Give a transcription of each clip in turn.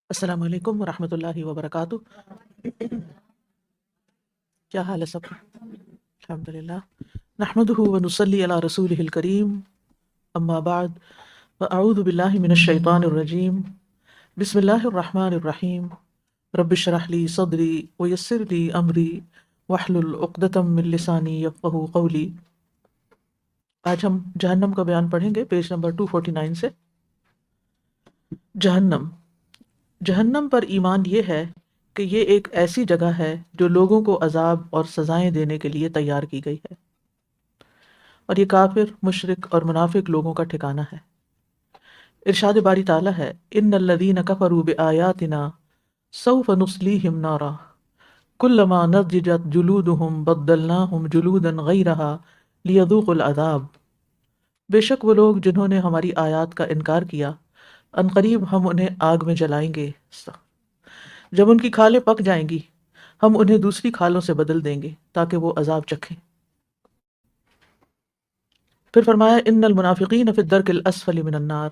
السلام علیکم ورحمۃ اللہ وبرکاتہ۔ کیا حال ہے سب کا؟ الحمد للہ نحمده ونصلی علی رسولہ الکریم، اما بعد فاعوذ باللہ من الشیطان الرجیم، بسم اللہ الرحمن الرحیم، رب اشرح لی صدری ویسر لی امری واحلل عقدۃ من لسانی یفقہوا قولی۔ آج ہم جہنم کا بیان پڑھیں گے، پیج نمبر 249 سے۔ جہنم جہنم پر ایمان یہ ہے کہ یہ ایک ایسی جگہ ہے جو لوگوں کو عذاب اور سزائیں دینے کے لیے تیار کی گئی ہے، اور یہ کافر، مشرک اور منافق لوگوں کا ٹھکانہ ہے۔ ارشاد باری تعالیٰ ہے، ان الذین کفروا بآیاتنا سوف نصلیہم نارا کلما نضجت جلودہم بدلناہم جلودا غیرہا لیذوقوا العذاب۔ بے شک وہ لوگ جنہوں نے ہماری آیات کا انکار کیا، عنقریب ہم انہیں آگ میں جلائیں گے، جب ان کی کھالیں پک جائیں گی ہم انہیں دوسری کھالوں سے بدل دیں گے تاکہ وہ عذاب چکھیں۔ پھر فرمایا، ان المنافقین فی الدرک الاسفل من النار،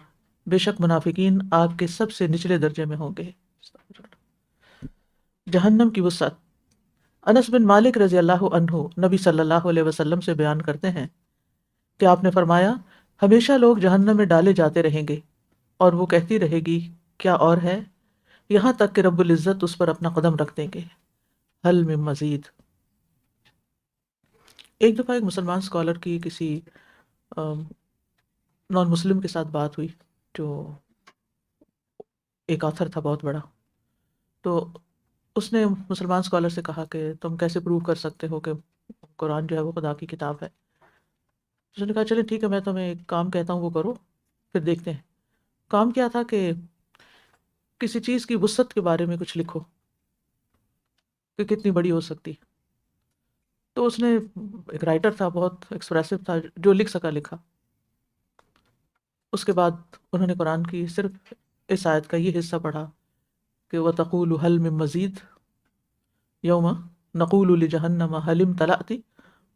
بے شک منافقین آگ کے سب سے نچلے درجے میں ہوں گے۔ جہنم کی وسعت۔ انس بن مالک رضی اللہ عنہ نبی صلی اللہ علیہ وسلم سے بیان کرتے ہیں کہ آپ نے فرمایا، ہمیشہ لوگ جہنم میں ڈالے جاتے رہیں گے اور وہ کہتی رہے گی کیا اور ہے، یہاں تک کہ رب العزت اس پر اپنا قدم رکھ دیں گے، حل من مزید۔ ایک دفعہ ایک مسلمان اسکالر کی کسی نان مسلم کے ساتھ بات ہوئی، جو ایک آتھر تھا بہت بڑا، تو اس نے مسلمان اسکالر سے کہا کہ تم کیسے پروو کر سکتے ہو کہ قرآن جو ہے وہ خدا کی کتاب ہے؟ اس نے کہا چلے ٹھیک ہے، میں تمہیں ایک کام کہتا ہوں وہ کرو، پھر دیکھتے ہیں۔ کام کیا تھا کہ کسی چیز کی وسعت کے بارے میں کچھ لکھو کہ کتنی بڑی ہو سکتی۔ تو اس نے، ایک رائٹر تھا، بہت ایکسپریسو تھا، جو لکھ سکا لکھا۔ اس کے بعد انہوں نے قرآن کی صرف اس آیت کا یہ حصہ پڑھا کہ وَتَقُولُ هَلْ مِن مَّزِيدٍ یوم نقول لجہنم هل امتلأت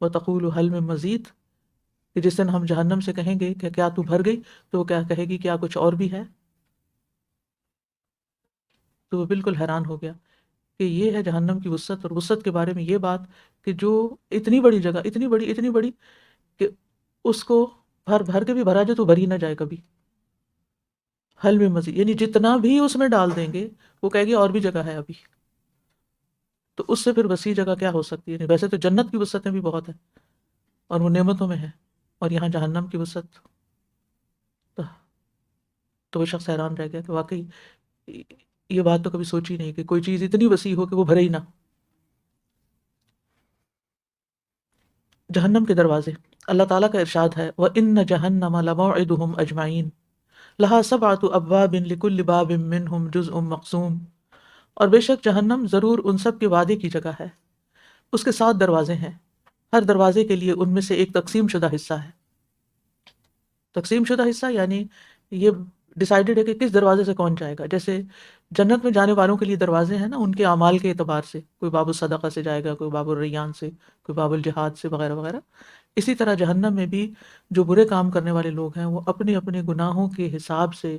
وتقول هل من مزید، کہ جس دن ہم جہنم سے کہیں گے کہ کیا تو بھر گئی، تو وہ کیا کہے گی کیا کچھ اور بھی ہے؟ تو وہ بالکل حیران ہو گیا کہ یہ ہے جہنم کی وسعت، اور وسعت کے بارے میں یہ بات کہ جو اتنی بڑی جگہ، اتنی بڑی کہ اس کو بھر بھر کے بھی بھرا جائے تو بھر ہی نہ جائے کبھی۔ حل میں مزید یعنی جتنا بھی اس میں ڈال دیں گے وہ کہے گی اور بھی جگہ ہے ابھی۔ تو اس سے پھر وسیع جگہ کیا ہو سکتی ہے؟ ویسے تو جنت کی وسعتیں بھی بہت ہیں اور وہ نعمتوں میں ہے، اور یہاں جہنم کی وسعت۔ تو وہ شخص حیران رہ گیا کہ واقعی یہ بات تو کبھی سوچی نہیں کہ کوئی چیز اتنی وسیع ہو کہ وہ بھرے ہی نہ۔ جہنم کے دروازے۔ اللہ تعالیٰ کا ارشاد ہے، وَإِنَّ جَهَنَّمَ لَمَوْعِدُهُمْ أَجْمَعِينَ لَهَا سَبْعَةُ أَبْوَابٍ لِكُلِّ بَابٍ مِّنْهُمْ جُزْءٌ مَّقْسُومٌ، اور بے شک جہنم ضرور ان سب کے وعدے کی جگہ ہے، اس کے 7 دروازے ہیں، ہر دروازے کے لیے ان میں سے ایک تقسیم شدہ حصہ ہے۔ تقسیم شدہ حصہ یعنی یہ ڈیسائیڈڈ ہے کہ کس دروازے سے کون جائے گا۔ جیسے جنت میں جانے والوں کے لیے دروازے ہیں نا، ان کے اعمال کے اعتبار سے، کوئی باب الصدقہ سے جائے گا، کوئی باب الریان سے، کوئی باب الجہاد سے، وغیرہ وغیرہ۔ اسی طرح جہنم میں بھی جو برے کام کرنے والے لوگ ہیں وہ اپنے اپنے گناہوں کے حساب سے،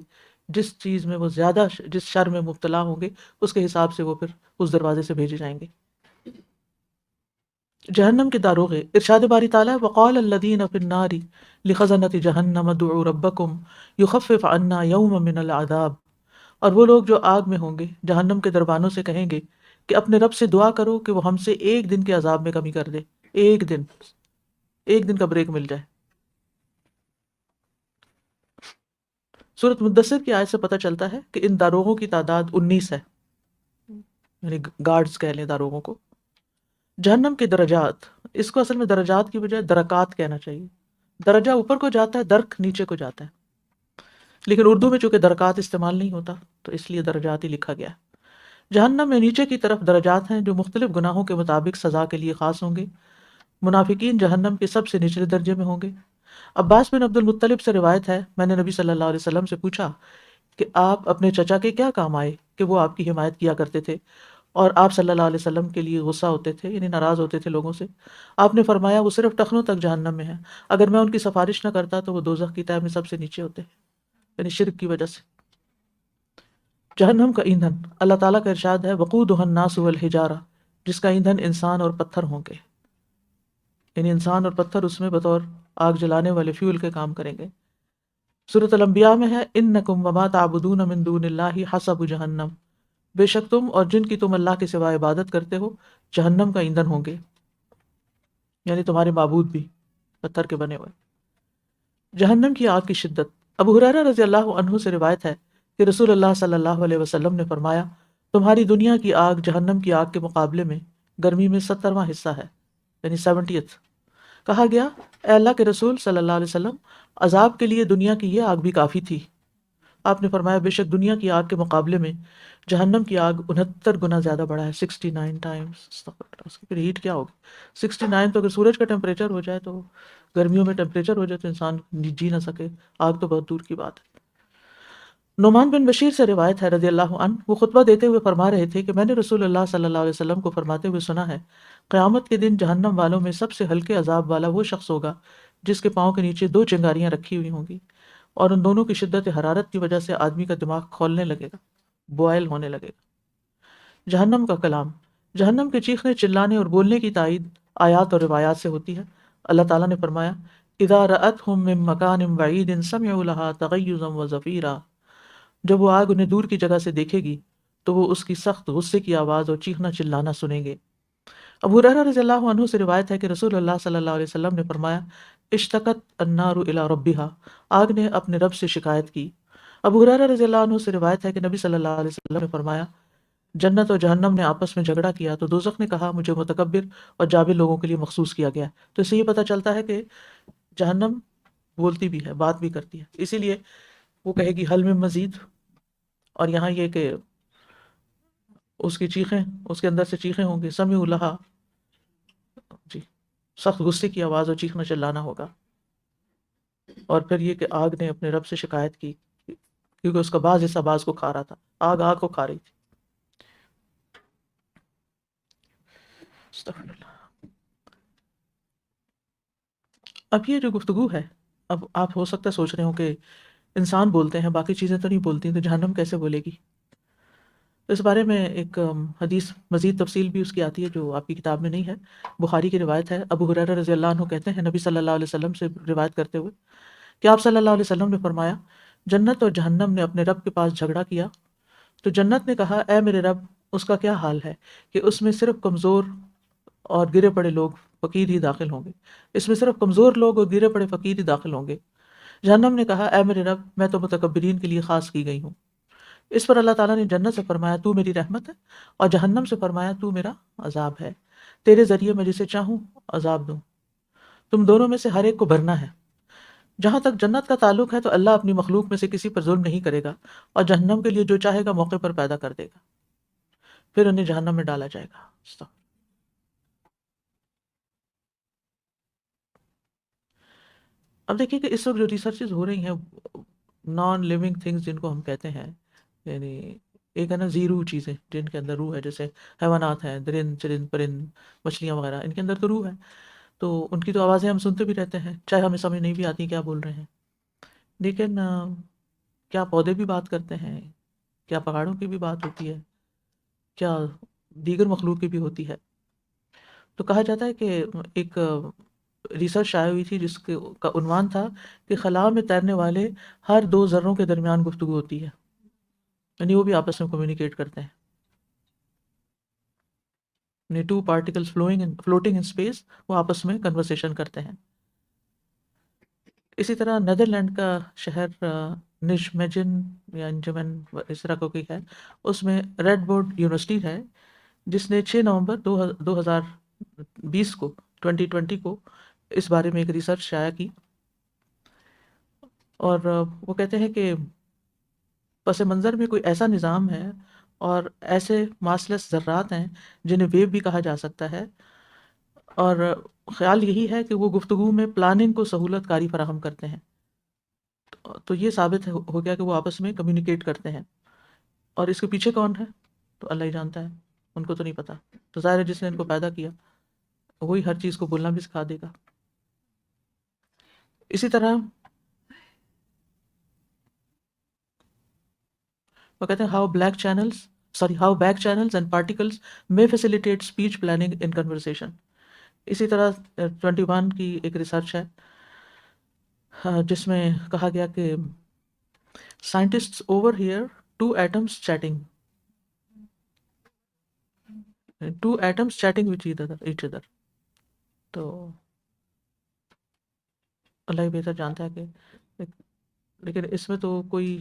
جس چیز میں وہ زیادہ جس شر میں مبتلا ہوں گے اس کے حساب سے وہ پھر اس دروازے سے بھیجے جائیں گے۔ جہنم کے داروغے۔ ارشاد باری تعالیٰ، وقال الذین فی النار لخزنۃ جہنم ادعوا ربکم یخفف عنا یوما من العذاب، اور وہ لوگ جو آگ میں ہوں گے جہنم کے دربانوں سے کہیں گے کہ اپنے رب سے دعا کرو کہ وہ ہم سے ایک دن کے عذاب میں کمی کر دے، ایک دن کا بریک مل جائے۔ سورۃ مدثر کی آیت سے پتہ چلتا ہے کہ ان داروغوں کی تعداد 19 ہے، یعنی گارڈز کہہ لیں داروغوں کو۔ جہنم کے درجات، اس کو اصل میں درجات کی بجائے درکات کہنا چاہیے۔ درجہ اوپر کو جاتا ہے، درک نیچے کو جاتا ہے، لیکن اردو میں چونکہ درکات استعمال نہیں ہوتا تو اس لیے درجات ہی لکھا گیا ہے۔ جہنم میں نیچے کی طرف درجات ہیں جو مختلف گناہوں کے مطابق سزا کے لیے خاص ہوں گے۔ منافقین جہنم کے سب سے نچلے درجے میں ہوں گے۔ عباس بن عبد المطلب سے روایت ہے، میں نے نبی صلی اللہ علیہ وسلم سے پوچھا کہ آپ اپنے چچا کے کیا کام آئے کہ وہ آپ کی حمایت کیا کرتے تھے اور آپ صلی اللہ علیہ وسلم کے لیے غصہ ہوتے تھے، یعنی ناراض ہوتے تھے لوگوں سے؟ آپ نے فرمایا، وہ صرف ٹخنوں تک جہنم میں ہیں، اگر میں ان کی سفارش نہ کرتا تو وہ دوزخ کی تہہ میں سب سے نیچے ہوتے، یعنی شرک کی وجہ سے۔ جہنم کا ایندھن، اللہ تعالیٰ کا ارشاد ہے وقودها الناس والحجارہ، جس کا ایندھن انسان اور پتھر ہوں گے، یعنی انسان اور پتھر اس میں بطور آگ جلانے والے فیول کے کام کریں گے۔ سورۃ الانبیاء میں ہے انکم وما تعبدون من دون اللہ حصب جہنم، بے شک تم اور جن کی تم اللہ کے سوا عبادت کرتے ہو جہنم کا ایندھن ہوں گے، یعنی تمہارے معبود بھی پتھر کے بنے ہوئے۔ جہنم کی آگ کی شدت، ابو ہریرہ رضی اللہ عنہ سے روایت ہے کہ رسول اللہ صلی اللہ علیہ وسلم نے فرمایا تمہاری دنیا کی آگ جہنم کی آگ کے مقابلے میں گرمی میں 70واں حصہ ہے، یعنی 70th۔ کہا گیا اے اللہ کے رسول صلی اللہ علیہ وسلم، عذاب کے لیے دنیا کی یہ آگ بھی کافی تھی؟ آپ نے فرمایا بے شک دنیا کی آگ کے مقابلے میں جہنم کی آگ 69 گنا زیادہ بڑا ہے، 69 ٹائمز۔ اس کی پھر ہیٹ کیا ہوگی 69؟ تو اگر سورج کا ٹیمپریچر ہو جائے تو گرمیوں میں ٹیمپریچر ہو جائے تو انسان جی نہ سکے، آگ تو بہت دور کی بات ہے۔ نعمان بن بشیر سے روایت ہے رضی اللہ عنہ، وہ خطبہ دیتے ہوئے فرما رہے تھے کہ میں نے رسول اللہ صلی اللہ علیہ وسلم کو فرماتے ہوئے سنا ہے قیامت کے دن جہنم والوں میں سب سے ہلکے عذاب والا وہ شخص ہوگا جس کے پاؤں کے نیچے 2 چنگاریاں رکھی ہوئی ہوں گی، اور ان دونوں کی شدت حرارت کی وجہ سے آدمی کا دماغ کھولنے لگے گا، بوائل ہونے لگے گا۔ جہنم کا کلام، جہنم کے چیخنے چلانے اور بولنے کی تائید آیات اور روایات سے ہوتی ہے۔ اللہ تعالیٰ نے فرمایا اذا رأتهم من مکان بعید سمعوا لها تغیظا وزفیرا، جب وہ آگ انہیں دور کی جگہ سے دیکھے گی تو وہ اس کی سخت غصے کی آواز اور چیخنا چلانا سنیں گے۔ ابو ہریرہ رضی اللہ عنہ سے روایت ہے کہ رسول اللہ صلی اللہ علیہ وسلم نے فرمایا اشتقت النار الی ربها، آگ نے اپنے رب سے شکایت کی۔ ابو ہریرہ رضی اللہ عنہ سے روایت ہے کہ نبی صلی اللہ علیہ وسلم نے فرمایا جنت اور جہنم نے آپس میں جھگڑا کیا تو دوزخ نے کہا مجھے متکبر اور جابر لوگوں کے لیے مخصوص کیا گیا ہے۔ تو اس سے یہ پتہ چلتا ہے کہ جہنم بولتی بھی ہے، بات بھی کرتی ہے، اسی لیے وہ کہے گی حل میں مزید، اور یہاں یہ کہ اس کی چیخیں، اس کے اندر سے چیخیں ہوں گی سمیع لہا، جی، سخت غصے کی آواز اور چیخنا چلانا ہوگا۔ اور پھر یہ کہ آگ نے اپنے رب سے شکایت کی کیونکہ اس کا بعض حصہ بعض کو کھا رہا تھا، آگ آگ کو کھا رہی تھی۔ استغفر اللہ۔ اب یہ جو گفتگو ہے، اب آپ ہو سکتا ہے سوچ رہے ہوں کہ انسان بولتے ہیں باقی چیزیں تو نہیں بولتی، تو جہنم کیسے بولے گی؟ اس بارے میں ایک حدیث مزید تفصیل بھی اس کی آتی ہے جو آپ کی کتاب میں نہیں ہے، بخاری کی روایت ہے۔ ابو ہریرہ رضی اللہ عنہ کہتے ہیں نبی صلی اللہ علیہ وسلم سے روایت کرتے ہوئے کہ آپ صلی اللہ علیہ وسلم نے فرمایا جنت اور جہنم نے اپنے رب کے پاس جھگڑا کیا تو جنت نے کہا اے میرے رب اس کا کیا حال ہے کہ اس میں صرف کمزور اور گرے پڑے لوگ فقیر ہی داخل ہوں گے، اس میں صرف کمزور لوگ اور گرے پڑے فقیر ہی داخل ہوں گے۔ جہنم نے کہا اے میرے رب میں تو متکبرین کے لیے خاص کی گئی ہوں۔ اس پر اللہ تعالیٰ نے جنت سے فرمایا تو میری رحمت ہے، اور جہنم سے فرمایا تو میرا عذاب ہے، تیرے ذریعے میں جسے چاہوں عذاب دوں، تم دونوں میں سے ہر ایک کو بھرنا ہے۔ جہاں تک جنت کا تعلق ہے تو اللہ اپنی مخلوق میں سے کسی پر ظلم نہیں کرے گا، اور جہنم کے لیے جو چاہے گا موقع پر پیدا کر دے گا، پھر انہیں جہنم میں ڈالا جائے گا۔ اب دیکھیے کہ اس وقت جو ریسرچز ہو رہی ہیں نان لیونگ تھنگز جن کو ہم کہتے ہیں، یعنی ایک ہے نا زیرو چیزیں جن کے اندر روح ہے، جیسے حیوانات ہیں، درند چرند پرند مچھلیاں وغیرہ، ان کے اندر تو روح ہے، تو ان کی تو آوازیں ہم سنتے بھی رہتے ہیں چاہے ہمیں سمجھ نہیں بھی آتی کیا بول رہے ہیں، لیکن کیا پودے بھی بات کرتے ہیں؟ کیا پہاڑوں کی بھی بات ہوتی ہے؟ کیا دیگر مخلوق کی بھی ہوتی ہے؟ تو کہا جاتا ہے کہ ایک ریسرچ شائع ہوئی تھی جس کا عنوان تھا کہ خلا میں تیرنے والے ہر 2 ذروں کے درمیان گفتگو ہوتی ہے، یعنی وہ بھی آپس میں کمیونیکیٹ کرتے ہیں، یعنی 2 particles floating in space وہ آپس میں کنورسیشن کرتے ہیں۔ اسی طرح نیدرلینڈ کا شہر نجمجن یا انجمن اس طرح کا کوئی ہے، اس میں ریڈ بورڈ یونیورسٹی ہے جس نے 6 نومبر 2020 کو 2020 کو اس بارے میں ایک ریسرچ شائع کی، اور وہ کہتے ہیں کہ پس منظر میں کوئی ایسا نظام ہے اور ایسے ماسلس ذرات ہیں جنہیں ویو بھی کہا جا سکتا ہے، اور خیال یہی ہے کہ وہ گفتگو میں پلاننگ کو سہولت کاری فراہم کرتے ہیں، تو یہ ثابت ہو گیا کہ وہ آپس میں کمیونیکیٹ کرتے ہیں، اور اس کے پیچھے کون ہے تو اللہ ہی جانتا ہے، ان کو تو نہیں پتا، تو ظاہر ہے جس نے ان کو پیدا کیا وہی ہر چیز کو بولنا بھی سکھا دے گا۔ اسی طرح وہ کہتے ہیں how back channels and particles میں فیسیلیٹیٹ اسپیچ پلاننگ ان کنورسیشن. اسی طرح 21 کی ایک ریسرچ ہے جس میں کہا گیا کہ scientist over here two atoms chatting with each other. تو اللہ ہی بہتر جانتا ہے کہ، لیکن اس میں تو کوئی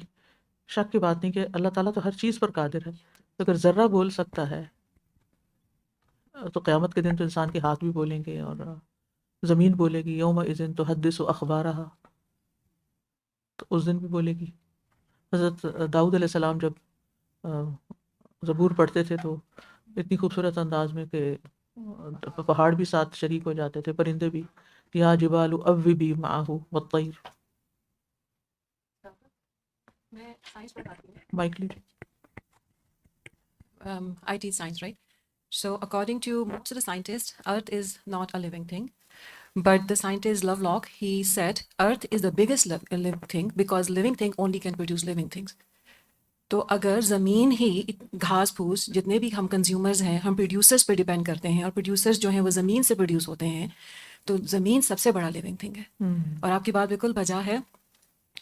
شک کی بات نہیں کہ اللہ تعالیٰ تو ہر چیز پر قادر ہے. تو اگر ذرہ بول سکتا ہے تو قیامت کے دن تو انسان کے ہاتھ بھی بولیں گے اور زمین بولے گی، یوم اذن تحدث اخبارہا، تو اس دن بھی بولے گی. حضرت داؤد علیہ السلام جب زبور پڑھتے تھے تو اتنی خوبصورت انداز میں کہ پہاڑ بھی ساتھ شریک ہو جاتے تھے، پرندے بھی. یا جبال اوبی معہ والطیر. میں سائنس پڑھاتی ہوں. مائک لیجیے. I teach science, right? So according to most of the scientists, Earth is not a living thing. But the scientist Lovelock, he said Earth is the biggest living thing because living thing only can produce living things. تو اگر زمین ہی گھاس پھوس جتنے بھی ہم consumers ہیں ہم producers پہ ڈیپینڈ کرتے ہیں، اور پروڈیوسرز جو ہیں وہ زمین سے پروڈیوس ہوتے ہیں، تو زمین سب سے بڑا لیونگ تھنگ ہے. اور آپ کی بات بالکل بجا ہے.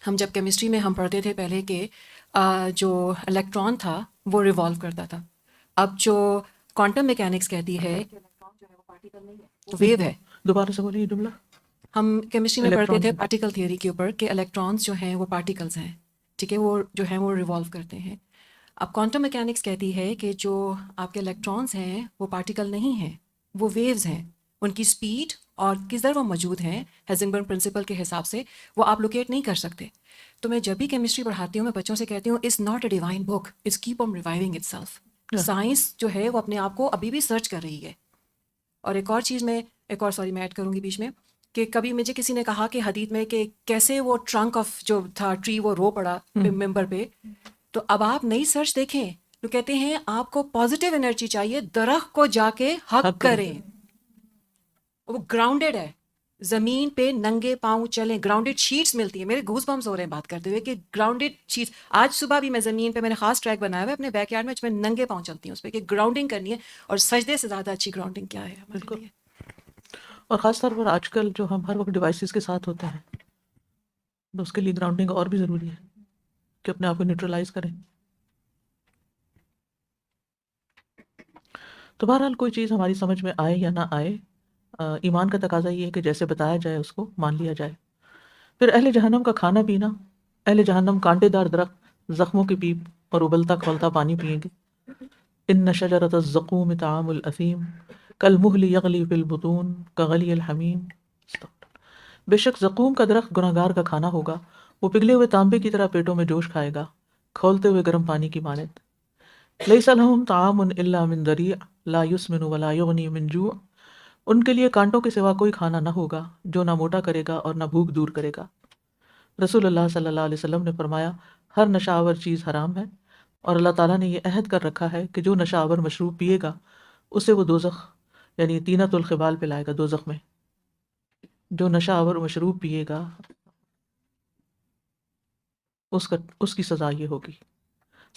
ہم جب کیمسٹری میں ہم پڑھتے تھے پہلے کہ جو الیکٹران تھا وہ ریوالو کرتا تھا. اب جو کوانٹم میکینکس کہتی ہے کہ الیکٹران جو ہے وہ پارٹیکل نہیں ہے، ویو ہے. دوبارہ سے بولیے جملہ. ہم کیمسٹری میں پڑھتے تھے الیکٹران پارٹیکل تھیوری کے اوپر کہ الیکٹرانس جو ہیں وہ پارٹیکلز ہیں، ٹھیک ہے، وہ جو ہیں وہ ریوالو کرتے ہیں. اب کوانٹم میکینکس کہتی ہے کہ جو آپ کے الیکٹرانس ہیں وہ پارٹیکل نہیں ہیں، وہ ویوز ہیں. ان کی اسپیڈ اور کس در وہ موجود ہیں ہیزنبرگ پرنسپل کے حساب سے وہ آپ لوکیٹ نہیں کر سکتے. تو میں جب بھی کیمسٹری پڑھاتی ہوں میں بچوں سے کہتی ہوں it's not a divine book, it's keep on reviving it self. Science جو ہے وہ اپنے آپ کو ابھی بھی سرچ کر رہی ہے. اور ایک اور چیز میں ایڈ کروں گی بیچ میں کہ کبھی مجھے کسی نے کہا کہ حدیث میں کہ کیسے وہ ٹرنک آف جو تھا ٹری وہ رو پڑا ممبر پہ. تو اب آپ نئی سرچ دیکھیں تو کہتے ہیں آپ کو پازیٹیو انرجی چاہیے، درخت کو جا کے حق کریں. وہ گراؤنڈیڈ ہے، زمین پہ ننگے پاؤں چلیں. گراؤنڈیڈ شیٹس ملتی ہیں. میرے گوز بمس ہو رہے ہیں بات کرتے ہوئے کہ گراؤنڈیڈ شیٹس. آج صبح بھی میں زمین پہ میں نے خاص ٹریک بنایا ہوا ہے اپنے بیک یارڈ میں، میں ننگے پاؤں چلتی ہوں اس پہ کہ گراؤنڈنگ کرنی ہے. اور سجدے سے زیادہ اچھی گراؤنڈنگ کیا ہے ہمارے لیے. اور خاص طور پر آج کل جو ہم ہر وقت ڈیوائسز کے ساتھ ہوتے ہیں تو اس کے لیے گراؤنڈنگ اور بھی ضروری ہے کہ اپنے آپ کو نیوٹرلائز کریں. تو بہرحال کوئی چیز ہماری سمجھ میں آئے یا نہ آئے، ایمان کا تقاضا یہ ہے کہ جیسے بتایا جائے اس کو مان لیا جائے. پھر اہل جہنم کا کھانا پینا. اہل جہنم کانٹے دار درخت، زخموں کی پیپ اور ابلتا کھولتا پانی پئیں گے. ان شجرۃ الزقوم طعام الاثیم کالمہل یغلی فی البطون کغلی الحمیم. بے شک زقوم کا درخت گناہگار کا کھانا ہوگا، وہ پگھلے ہوئے تانبے کی طرح پیٹوں میں جوش کھائے گا، کھولتے ہوئے گرم پانی کی مانند. لیس لہم طعام الا من ضریع لا یسمن ولا یغنی من جوع. ان کے لیے کانٹوں کے سوا کوئی کھانا نہ ہوگا جو نہ موٹا کرے گا اور نہ بھوک دور کرے گا. رسول اللہ صلی اللہ علیہ وسلم نے فرمایا ہر نشہ آور چیز حرام ہے، اور اللہ تعالیٰ نے یہ عہد کر رکھا ہے کہ جو نشہ آور مشروب پیے گا اسے وہ دوزخ یعنی طینۃ الخبال پلائے گا، دوزخ میں. جو نشہ آور مشروب پیے گا اس کی سزا یہ ہوگی.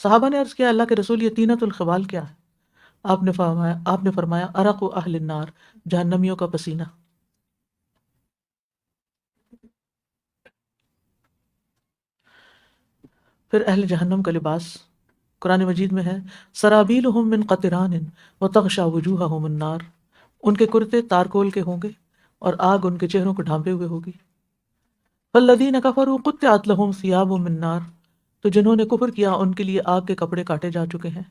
صحابہ نے عرض کیا اللہ کے رسول یہ طینۃ الخبال کیا ہے؟ آپ نے فرمایا عرق اہل النار، جہنمیوں کا پسینہ. پھر اہل جہنم کا لباس قرآن مجید میں ہے سرابیلہم من قطران وتغشا وجوہہم النار. ان کے کرتے تارکول کے ہوں گے اور آگ ان کے چہروں کو ڈھانپے ہوئے ہوگی. فالذین کفروا قطعت لہم ثیاب من نار. تو جنہوں نے کفر کیا ان کے لیے آگ کے کپڑے کاٹے جا چکے ہیں.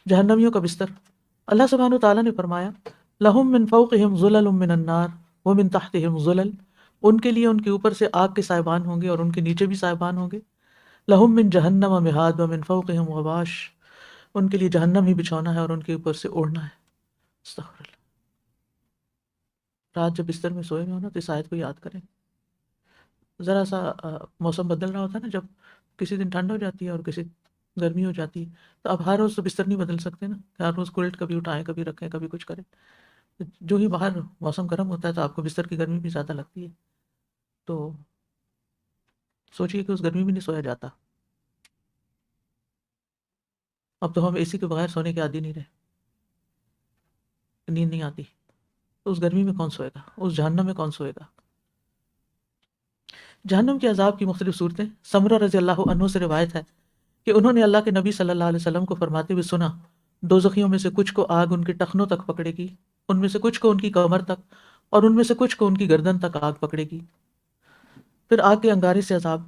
جہنمیوں کا بستر. اللہ سبحانہ وتعالیٰ نے فرمایا لہم من فوقہم ظلل من النار ومن تحتہم ظلل. ان کے لیے ان کے اوپر سے آگ کے سائبان ہوں گے اور ان کے نیچے بھی سائبان ہوں گے. لہم من جہنم مہاد ومن فوقہم غواش. ان کے لیے جہنم ہی بچھونا ہے اور ان کے اوپر سے اوڑھنا ہے. استغفر اللہ. رات جب بستر میں سوئے ہوئے ہو نا تو اس آیت کو یاد کریں. ذرا سا موسم بدل رہا ہوتا ہے نا، جب کسی دن ٹھنڈ ہو جاتی ہے اور کسی گرمی ہو جاتی ہے، تو اب ہر روز تو بستر نہیں بدل سکتے نا، ہر روز کولٹ کبھی اٹھائیں کبھی رکھیں کبھی کچھ کریں. جو ہی باہر موسم گرم ہوتا ہے تو آپ کو بستر کی گرمی بھی زیادہ لگتی ہے، تو سوچئے کہ اس گرمی میں نہیں سویا جاتا. اب تو ہم اے سی کے بغیر سونے کے عادی نہیں رہے، نیند نہیں آتی، تو اس گرمی میں کون سوئے گا، اس جہنم میں کون سوئے گا۔ جہنم کے عذاب کی مختلف صورتیں۔ سمرہ رضی اللہ عنہ سے روایت ہے کہ انہوں نے اللہ کے نبی صلی اللہ علیہ وسلم کو فرماتے ہوئے سنا، دوزخیوں میں سے کچھ کو آگ ان کے ٹخنوں تک پکڑے گی، ان میں سے کچھ کو ان کی کمر تک، اور ان میں سے کچھ کو ان کی گردن تک آگ پکڑے گی۔ پھر آگ کے انگارے سے عذاب۔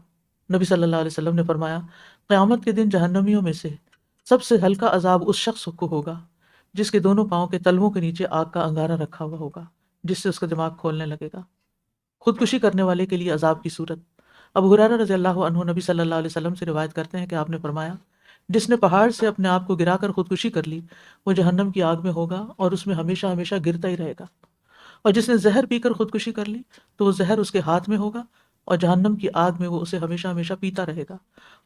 نبی صلی اللہ علیہ وسلم نے فرمایا، قیامت کے دن جہنمیوں میں سے سب سے ہلکا عذاب اس شخص کو ہوگا جس کے دونوں پاؤں کے تلووں کے نیچے آگ کا انگارہ رکھا ہوا ہوگا، جس سے اس کا دماغ کھولنے لگے گا۔ خودکشی کرنے والے کے لیے عذاب کی صورت۔ ابو ہریرہ رضی اللہ عنہ نبی صلی اللہ علیہ وسلم سے روایت کرتے ہیں کہ آپ نے فرمایا، جس نے پہاڑ سے اپنے آپ کو گرا کر خودکشی کر لی وہ جہنم کی آگ میں ہوگا اور اس میں ہمیشہ ہمیشہ گرتا ہی رہے گا، اور جس نے زہر پی کر خودکشی کر لی تو وہ زہر اس کے ہاتھ میں ہوگا اور جہنم کی آگ میں وہ اسے ہمیشہ ہمیشہ پیتا رہے گا،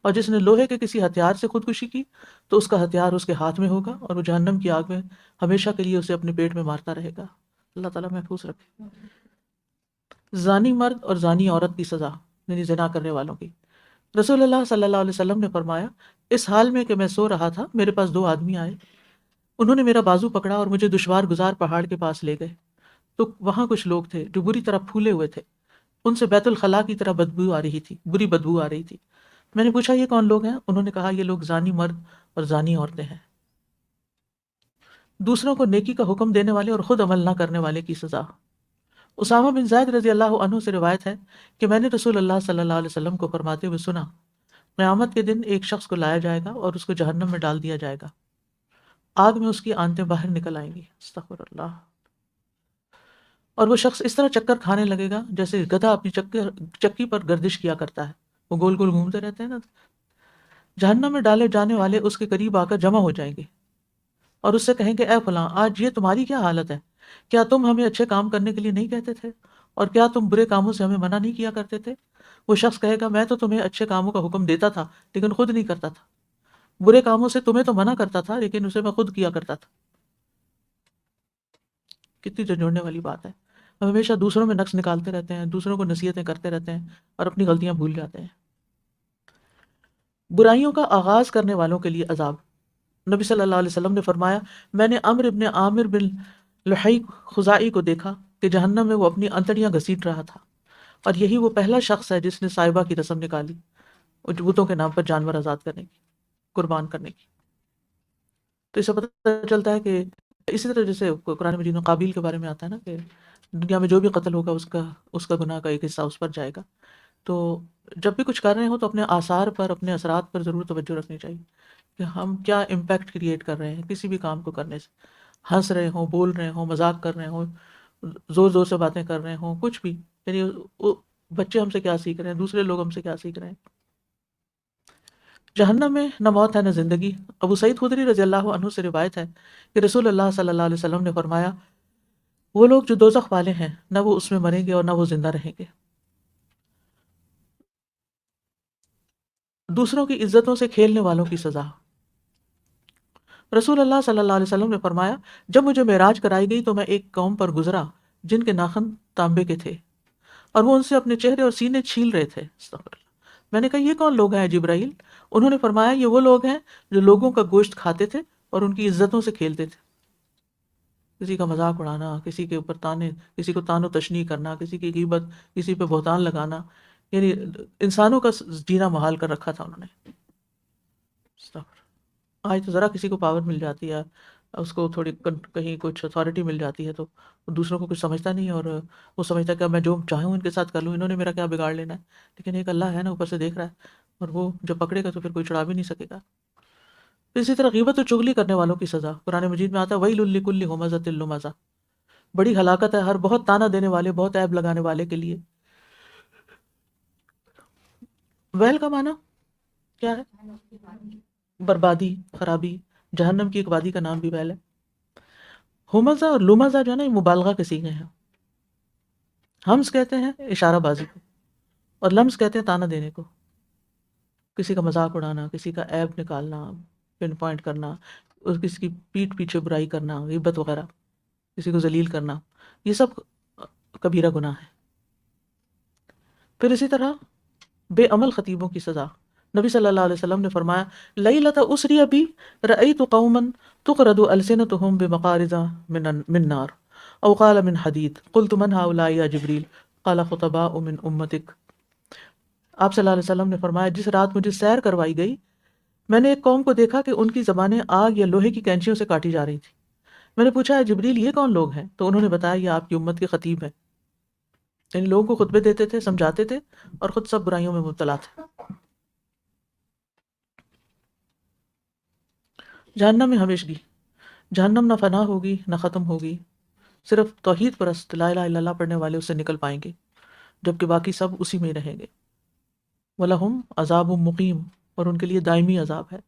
اور جس نے لوہے کے کسی ہتھیار سے خودکشی کی تو اس کا ہتھیار اس کے ہاتھ میں ہوگا اور وہ جہنم کی آگ میں ہمیشہ کے لیے اسے اپنے پیٹ میں مارتا رہے گا۔ اللہ تعالیٰ محفوظ رکھے۔ زانی مرد اور زانی عورت کی سزا، یعنی زنا کرنے والوں کی۔ رسول اللہ صلی اللہ علیہ وسلم نے فرمایا، اس حال میں کہ میں سو رہا تھا میرے پاس دو آدمی آئے، انہوں نے میرا بازو پکڑا اور مجھے دشوار گزار پہاڑ کے پاس لے گئے، تو وہاں کچھ لوگ تھے جو بری طرح پھولے ہوئے تھے، ان سے بیت الخلاء کی طرح بدبو آ رہی تھی، بری بدبو آ رہی تھی۔ میں نے پوچھا یہ کون لوگ ہیں؟ انہوں نے کہا یہ لوگ زانی مرد اور زانی عورتیں ہیں۔ دوسروں کو نیکی کا حکم دینے والے اور خود عمل نہ کرنے والے کی سزا۔ اسامہ بن زید رضی اللہ عنہ سے روایت ہے کہ میں نے رسول اللہ صلی اللہ علیہ وسلم کو فرماتے ہوئے سنا، قیامت کے دن ایک شخص کو لایا جائے گا اور اس کو جہنم میں ڈال دیا جائے گا، آگ میں اس کی آنتیں باہر نکل آئیں گی، استغفر اللہ، اور وہ شخص اس طرح چکر کھانے لگے گا جیسے گدھا اپنی چکی پر گردش کیا کرتا ہے، وہ گول گول گھومتے رہتے ہیں نا۔ جہنم میں ڈالے جانے والے اس کے قریب آ کر جمع ہو جائیں گے اور اس سے کہیں گے، اے فلاں، آج یہ تمہاری کیا حالت ہے؟ کیا تم ہمیں اچھے کام کرنے کے لیے نہیں کہتے تھے؟ اور کیا تم برے کاموں سے ہمیں منع نہیں کیا کرتے تھے؟ وہ شخص کہے گا، میں تو تمہیں اچھے کاموں کا حکم دیتا تھا لیکن خود نہیں کرتا تھا، برے کاموں سے تمہیں تو منع کرتا تھا لیکن اسے میں خود کیا کرتا تھا۔ کتنی جھنجھوڑنے والی بات ہے۔ ہم ہمیشہ دوسروں میں نقص نکالتے رہتے ہیں، دوسروں کو نصیحتیں کرتے رہتے ہیں اور اپنی غلطیاں بھول جاتے ہیں۔ برائیوں کا آغاز کرنے والوں کے لیے عذاب۔ نبی صلی اللہ علیہ وسلم نے فرمایا، میں نے عمرو بن عامر بن لحی خزائی کو دیکھا کہ جہنم میں وہ اپنی انتڑیاں گھسیٹ رہا تھا، اور یہی وہ پہلا شخص ہے جس نے صائبہ کی رسم نکالی، بتوں کے نام پر جانور آزاد کرنے کی، قربان کرنے کی۔ تو اس سے پتہ چلتا ہے کہ اسی طرح جیسے قرآن مجید میں قابیل کے بارے میں آتا ہے نا کہ دنیا میں جو بھی قتل ہوگا اس کا گناہ کا ایک حصہ اس پر جائے گا۔ تو جب بھی کچھ کر رہے ہوں تو اپنے آثار پر، اپنے اثرات پر ضرور توجہ رکھنی چاہیے کہ ہم کیا امپیکٹ کریٹ کر رہے ہیں کسی بھی کام کو کرنے سے، ہنس رہے ہوں، بول رہے ہوں، مذاق کر رہے ہوں، زور زور سے باتیں کر رہے ہوں، کچھ بھی، یعنی بچے ہم سے کیا سیکھ رہے ہیں، دوسرے لوگ ہم سے کیا سیکھ رہے ہیں۔ جہنم میں نہ موت ہے نہ زندگی۔ ابو سعید خدری رضی اللہ عنہ سے روایت ہے کہ رسول اللہ صلی اللہ علیہ وسلم نے فرمایا، وہ لوگ جو دوزخ والے ہیں نہ وہ اس میں مریں گے اور نہ وہ زندہ رہیں گے۔ دوسروں کی عزتوں سے کھیلنے والوں کی سزا۔ رسول اللہ صلی اللہ علیہ وسلم نے فرمایا، جب مجھے معراج کرائی گئی تو میں ایک قوم پر گزرا جن کے ناخن تانبے کے تھے اور وہ ان سے اپنے چہرے اور سینے چھیل رہے تھے۔ استغفر اللہ۔ میں نے کہا یہ کون لوگ ہیں جبرائیل؟ انہوں نے فرمایا یہ وہ لوگ ہیں جو لوگوں کا گوشت کھاتے تھے اور ان کی عزتوں سے کھیلتے تھے۔ کسی کا مذاق اڑانا، کسی کے اوپر تانے، کسی کو تان و تشنیع کرنا، کسی کی غیبت، کسی پہ بہتان لگانا، یعنی انسانوں کا جینا محال کر رکھا تھا انہوں نے۔ استغفر۔ آج تو ذرا کسی کو پاور مل جاتی ہے، اس کو تھوڑی کہیں کچھ اتھارٹی مل جاتی ہے تو دوسروں کو کچھ سمجھتا نہیں، اور وہ سمجھتا ہے کہ میں جو چاہوں ان کے ساتھ کر لوں، انہوں نے میرا کیا بگاڑ لینا ہے۔ لیکن ایک اللہ ہے نا اوپر سے دیکھ رہا ہے، اور وہ جب پکڑے گا تو پھر کوئی چھڑا بھی نہیں سکے گا۔ اسی طرح غیبت و چغلی کرنے والوں کی سزا۔ قرآن مجید میں آتا ہے وَيْلٌ لِكُلِّ ہُمَزَةٍ لُمَزَةٍ، بڑی ہلاکت ہے ہر بہت تانا دینے والے، بہت عیب لگانے والے کے لیے۔ ویل کا معنی کیا ہے؟ بربادی، خرابی۔ جہنم کی ایک وادی کا نام بھی ویل ہے۔ ہمزہ اور لمزہ جو ہے نا یہ مبالغہ کے صیغے ہیں۔ ہمز کہتے ہیں اشارہ بازی کو، اور لمز کہتے ہیں تانا دینے کو، کسی کا مذاق اڑانا، کسی کا عیب نکالنا، پن پوائنٹ کرنا، اور کسی کی پیٹھ پیچھے برائی کرنا، غیبت وغیرہ، کسی کو ذلیل کرنا، یہ سب کبیرہ گناہ ہے۔ پھر اسی طرح بے عمل خطیبوں کی سزا۔ نبی صلی اللہ علیہ وسلم نے فرمایا لیلۃ اسری بی رأیت قوما تقرد السنتهم بمقارض من نار او قال من حدید قلت من هؤلاء یا جبریل قال خطباء من امتک۔ آپ صلی اللہ علیہ وسلم نے فرمایا جس رات مجھے سیر کروائی گئی میں نے ایک قوم کو دیکھا کہ ان کی زبانیں آگ یا لوہے کی کینچیوں سے کاٹی جا رہی تھی۔ میں نے پوچھا جبریل یہ کون لوگ ہیں؟ تو انہوں نے بتایا یہ آپ کی امت کے خطیب ہیں، ان لوگوں کو خطبے دیتے تھے، سمجھاتے تھے اور خود سب برائیوں میں مبتلا تھے۔ جہنم میں ہمیشگی، جہنم نہ فنا ہوگی نہ ختم ہوگی، صرف توحید پرست لا الہ الا اللہ پڑھنے والے اس سے نکل پائیں گے، جبکہ باقی سب اسی میں رہیں گے۔ وَلَهُمْ عَذَابٌ مُقِيمٌ، اور ان کے لیے دائمی عذاب ہے۔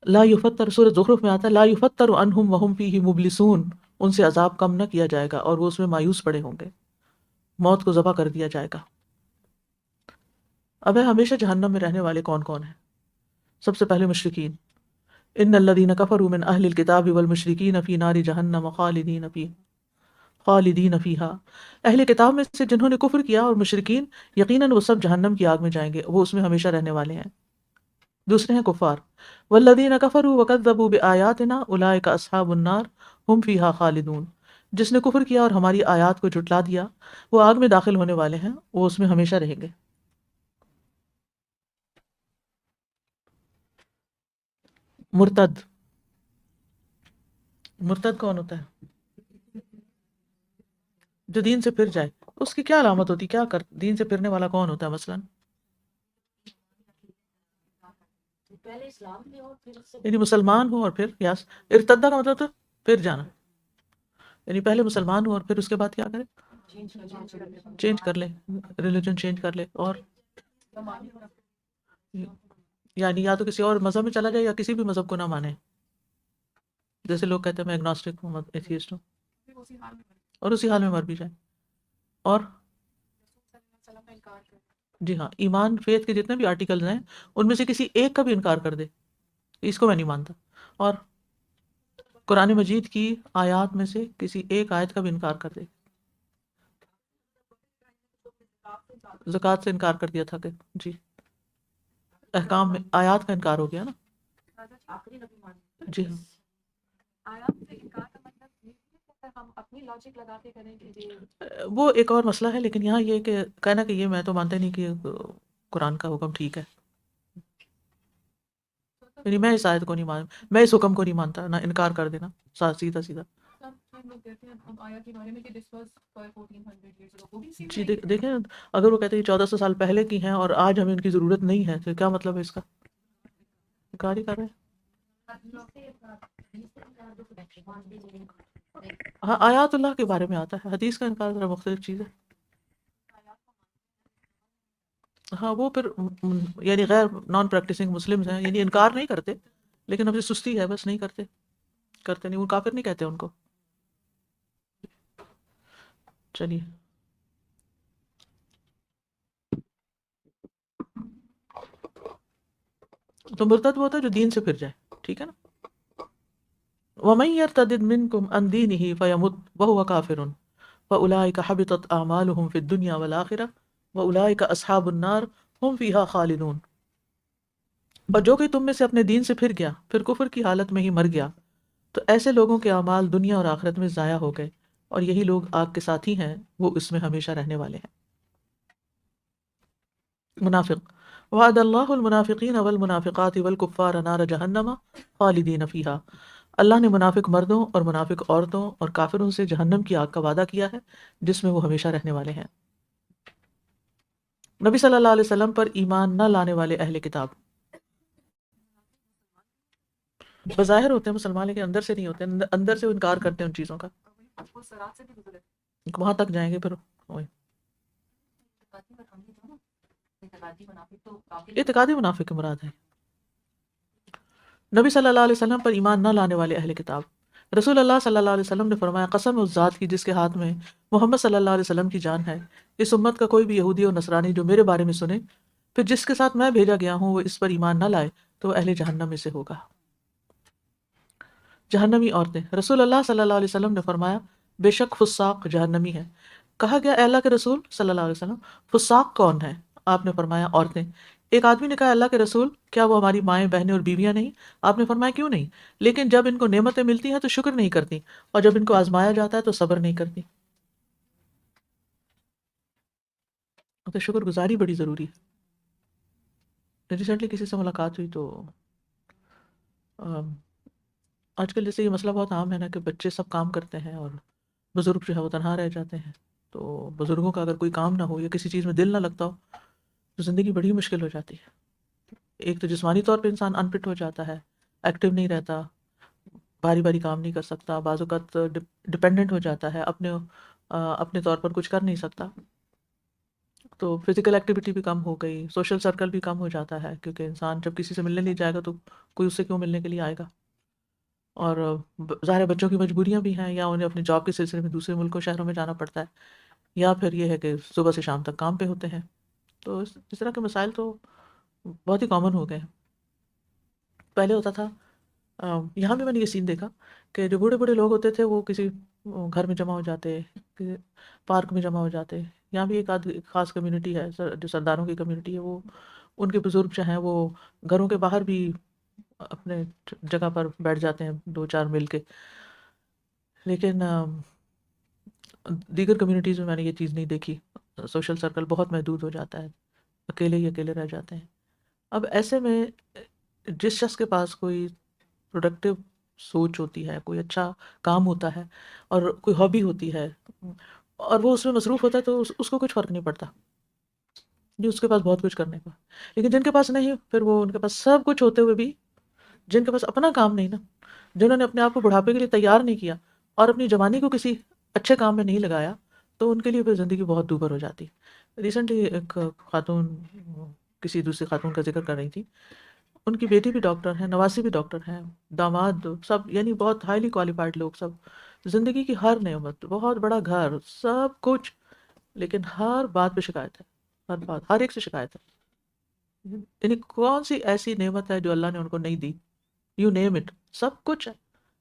لا یفتر، سورۃ زخرف میں آتا ہے لا یفتر عنہم وہم فیہ مبلسون، ان سے عذاب کم نہ کیا جائے گا اور وہ اس میں مایوس پڑے ہوں گے، موت کو ذبح کر دیا جائے گا۔ اب ہے ہمیشہ جہنم میں رہنے والے کون کون ہیں؟ سب سے پہلے مشرکین، ان الذین کفروا من اہل الکتاب والمشرکین فی نار جہنم خالدین فیہا، اہل کتاب میں سے جنہوں نے کفر کیا اور مشرکین، یقیناً وہ سب جہنم کی آگ میں جائیں گے، وہ اس میں ہمیشہ رہنے والے ہیں۔ دوسرے ہیں کفار، والذین کفروا وکذبوا بآیاتنا اولئک اصحاب النار ہم فیہا خالدون، جس نے کفر کیا اور ہماری آیات کو جھٹلا دیا وہ آگ میں داخل ہونے والے ہیں، وہ اس میں ہمیشہ رہیں گے۔ مرتد، مرتد کون ہوتا ہے؟ جو دین سے پھر جائے، اس کی کیا علامت ہوتی، کیا کر دین سے پھرنے والا کون ہوتا ہے؟ مثلاً یعنی مسلمان ہو اور پھر یس ارتدہ کا مطلب تو پھر جانا، یعنی پہلے مسلمان ہو اور پھر اس کے بعد کیا کرے؟ چینج کر لے، ریلیجن چینج کر لے، اور یعنی یا تو کسی اور مذہب میں چلا جائے یا کسی بھی مذہب کو نہ مانے، جیسے لوگ کہتے ہیں میں اگنوسٹک ہوں، ایتھیسٹ ہوں، اور اسی حال میں مر بھی جائے۔ اور جی ہاں، ایمان فیتھ کے جتنے بھی آرٹیکلز ہیں ان میں سے کسی ایک کا بھی انکار کر دے، اس کو میں نہیں مانتا، اور قرآن مجید کی آیات میں سے کسی ایک آیت کا بھی انکار کر دے۔ زکوٰۃ سے انکار کر دیا تھا کہ جی احکام میں آیات کا انکار ہو گیا نا، جی ہاں، وہ ایک اور مسئلہ ہے، لیکن یہاں یہ کہ کہنا کہ یہ میں تو مانتا نہیں کہ قرآن کا حکم ٹھیک ہے، یعنی میں اس آیت کو نہیں مانتا، میں اس حکم کو نہیں مانتا، نہ انکار کر دینا سیدھا سیدھا۔ جی دیکھیں اگر وہ کہتے ہیں 1400 سال پہلے کی ہیں اور آج ہمیں ان کی ضرورت نہیں ہے تو کیا مطلب ہے اس کا؟ انکار ہی کر رہے ہیں۔ ہاں آیات اللہ کے بارے میں آتا ہے، حدیث کا انکار ذرا مختلف چیز ہے۔ ہاں وہ پھر یعنی غیر نان پریکٹسنگ مسلمز ہیں، یعنی انکار نہیں کرتے لیکن ہم سے سستی ہے، بس نہیں کرتے، کرتے نہیں، وہ کافر نہیں کہتے ان کو۔ چلیے تو مرتد وہ ہوتا ہے جو دین سے پھر جائے، ٹھیک ہے نا۔ وَمَن يَرْتَدِدْ مِنْكُمْ عَنْ دِينِهِ فَيَمُتْ وَهُوَ كَافِرٌ فَأُولَٰئِكَ حَبِطَتْ أَعْمَالُهُمْ فِي الدُّنْيَا وَالْآخِرَةِ وَأُولَٰئِكَ أَصْحَابُ النَّارِ هُمْ فِيهَا خَالِدُونَ۔ اور جو کوئی تم میں سے اپنے دین سے پھر گیا پھر کفر کی حالت میں ہی مر گیا تو ایسے لوگوں کے اعمال دنیا اور آخرت میں ضائع ہو گئے اور یہی لوگ آگ کے ساتھی ہیں، وہ اس میں ہمیشہ رہنے والے ہیں۔ منافق، وعد اللہ المنافقین والمنافقات والکفار نار جہنم خالدین فیہا، اللہ نے منافق مردوں اور منافق عورتوں اور کافروں سے جہنم کی آگ کا وعدہ کیا ہے جس میں وہ ہمیشہ رہنے والے ہیں۔ نبی صلی اللہ علیہ وسلم پر ایمان نہ لانے والے اہل کتاب بظاہر ہوتے ہیں مسلمان لیکن اندر سے نہیں ہوتے، اندر سے وہ انکار کرتے ہیں ان چیزوں کا، وہاں تک جائیں گے پھر وہی اعتقادی منافق کی مراد ہے۔ نبی صلی اللہ علیہ وسلم پر ایمان نہ لانے والے اہل کتاب، رسول اللہ صلی اللہ علیہ وسلم نے فرمایا قسم اس ذات کی جس کے ہاتھ میں محمد صلی اللہ علیہ وسلم کی جان ہے، اس امت کا کوئی بھی یہودی اور نصرانی جو میرے بارے میں سنے پھر جس کے ساتھ میں بھیجا گیا ہوں وہ اس پر ایمان نہ لائے تو وہ اہل جہنم میں سے ہوگا۔ جہنمی عورتیں، رسول اللہ صلی اللہ علیہ وسلم نے فرمایا بے شک فساق جہنمی ہے۔ کہا گیا اے اللہ کے رسول صلی اللہ علیہ وسلم فساق کون ہے؟ آپ نے فرمایا عورتیں. ایک آدمی نے کہا اللہ کے رسول کیا وہ ہماری مائیں بہنیں اور بیویاں نہیں؟ آپ نے فرمایا کیوں نہیں، لیکن جب ان کو نعمتیں ملتی ہیں تو شکر نہیں کرتی، اور جب ان کو آزمایا جاتا ہے تو صبر نہیں کرتی. تو شکر گزاری بڑی ضروری ہے. ریسنٹلی کسی سے ملاقات ہوئی تو آج کل جیسے یہ مسئلہ بہت عام ہے نا کہ بچے سب کام کرتے ہیں اور بزرگ جو ہے وہ تنہا رہ جاتے ہیں. تو بزرگوں کا اگر کوئی کام نہ ہو یا کسی چیز میں دل نہ لگتا ہو تو زندگی بڑی مشکل ہو جاتی ہے. ایک تو جسمانی طور پہ انسان انفٹ ہو جاتا ہے، ایکٹیو نہیں رہتا، باری باری کام نہیں کر سکتا، بعض اوقات ڈپینڈنٹ ہو جاتا ہے، اپنے طور پر کچھ کر نہیں سکتا. تو فزیکل ایکٹیویٹی بھی کم ہو گئی، سوشل سرکل بھی کم ہو جاتا ہے، کیونکہ انسان جب کسی سے ملنے نہیں جائے گا تو کوئی اس سے کیوں ملنے کے لیے آئے گا. اور ظاہر بچوں کی مجبوریاں بھی ہیں، یا انہیں اپنے جاب کے سلسلے میں دوسرے ملکوں شہروں میں جانا پڑتا ہے، یا پھر یہ ہے کہ صبح سے شام تک کام پہ ہوتے ہیں. تو اس طرح کے مسائل تو بہت ہی کامن ہو گئے ہیں. پہلے ہوتا تھا یہاں بھی میں نے یہ سین دیکھا کہ جو بوڑھے بوڑھے لوگ ہوتے تھے وہ کسی گھر میں جمع ہو جاتے، کسی پارک میں جمع ہو جاتے. یہاں بھی ایک خاص کمیونٹی ہے جو سرداروں کی کمیونٹی ہے، وہ ان کے بزرگ جو ہیں وہ گھروں کے باہر بھی اپنے جگہ پر بیٹھ جاتے ہیں دو چار مل کے. لیکن دیگر کمیونٹیز میں نے یہ چیز نہیں دیکھی. سوشل سرکل بہت محدود ہو جاتا ہے، اکیلے ہی اکیلے رہ جاتے ہیں. اب ایسے میں جس شخص کے پاس کوئی پروڈکٹیو سوچ ہوتی ہے، کوئی اچھا کام ہوتا ہے اور کوئی ہابی ہوتی ہے اور وہ اس میں مصروف ہوتا ہے تو اس کو کچھ فرق نہیں پڑتا جی، اس کے پاس بہت کچھ کرنے کا. لیکن جن کے پاس نہیں، پھر وہ ان کے پاس سب کچھ ہوتے ہوئے بھی جن کے پاس اپنا کام نہیں نا، جنہوں نے اپنے آپ کو بڑھاپے کے لیے تیار نہیں کیا اور اپنی جوانی کو کسی اچھے کام میں نہیں لگایا، تو ان کے لیے پھر زندگی بہت دوبھر ہو جاتی. ریسنٹلی ایک خاتون کسی دوسری خاتون کا ذکر کر رہی تھی، ان کی بیٹی بھی ڈاکٹر ہے، نواسی بھی ڈاکٹر ہیں، داماد سب، یعنی بہت ہائیلی کوالیفائڈ لوگ، سب زندگی کی ہر نعمت، بہت بڑا گھر، سب کچھ، لیکن ہر بات پہ شکایت ہے، ہر بات، ہر ایک سے شکایت ہے. یعنی کون سی ایسی نعمت ہے جو اللہ نے ان کو نہیں دی؟ یو نیم اٹ، سب کچھ ہے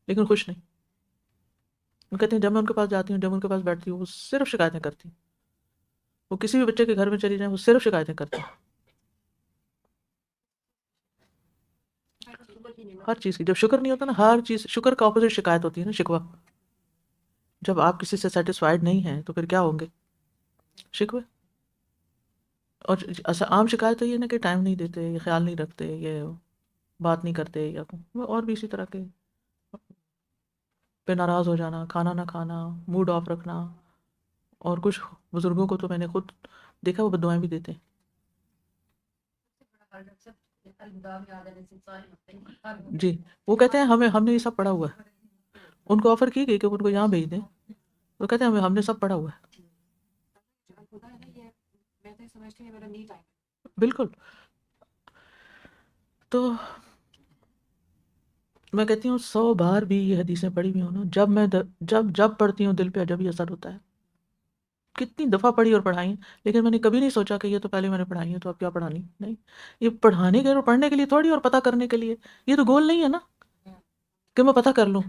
لیکن خوش نہیں. وہ کہتے ہیں جب میں ان کے پاس جاتی ہوں، جب ان کے پاس بیٹھتی ہوں، وہ صرف شکایتیں کرتی ہیں. وہ کسی بھی بچے کے گھر میں چلی جائیں وہ صرف شکایتیں کرتی ہیں، ہر چیز کی. جب شکر نہیں ہوتا نا، ہر چیز، شکر کا اپوزٹ شکایت ہوتی ہے نا، شکوہ. جب آپ کسی سے سیٹسفائیڈ نہیں ہیں تو پھر کیا ہوں گے؟ شکوے. اور عام شکایت تو یہ نا کہ ٹائم نہیں دیتے، یہ خیال نہیں رکھتے، یہ بات نہیں کرتے، یا اور بھی اسی طرح کے پہ ناراض ہو جانا، کھانا نہ کھانا، موڈ آف رکھنا. اور کچھ بزرگوں کو تو میں نے خود دیکھا وہ بددعائیں بھی دیتے ہیں. جی، وہ کہتے ہیں ہم نے یہ سب پڑھا ہوا ہے. ان کو آفر کی گئی کہ ان کو یہاں بھیج دیں، وہ کہتے ہیں ہم نے سب پڑھا ہوا ہے. بالکل. تو میں کہتی ہوں 100 بار بھی یہ حدیثیں پڑھی ہوئی ہوں نا، جب پڑھتی ہوں دل پہ جب ہی اثر ہوتا ہے. کتنی دفعہ پڑھی اور پڑھائی، لیکن میں نے کبھی نہیں سوچا کہ یہ تو پہلے میں نے پڑھائی ہے تو اب کیا پڑھانی. نہیں، یہ پڑھانے کے اور پڑھنے کے لیے تھوڑی، اور پتہ کرنے کے لیے. یہ تو گول نہیں ہے نا کہ میں پتہ کر لوں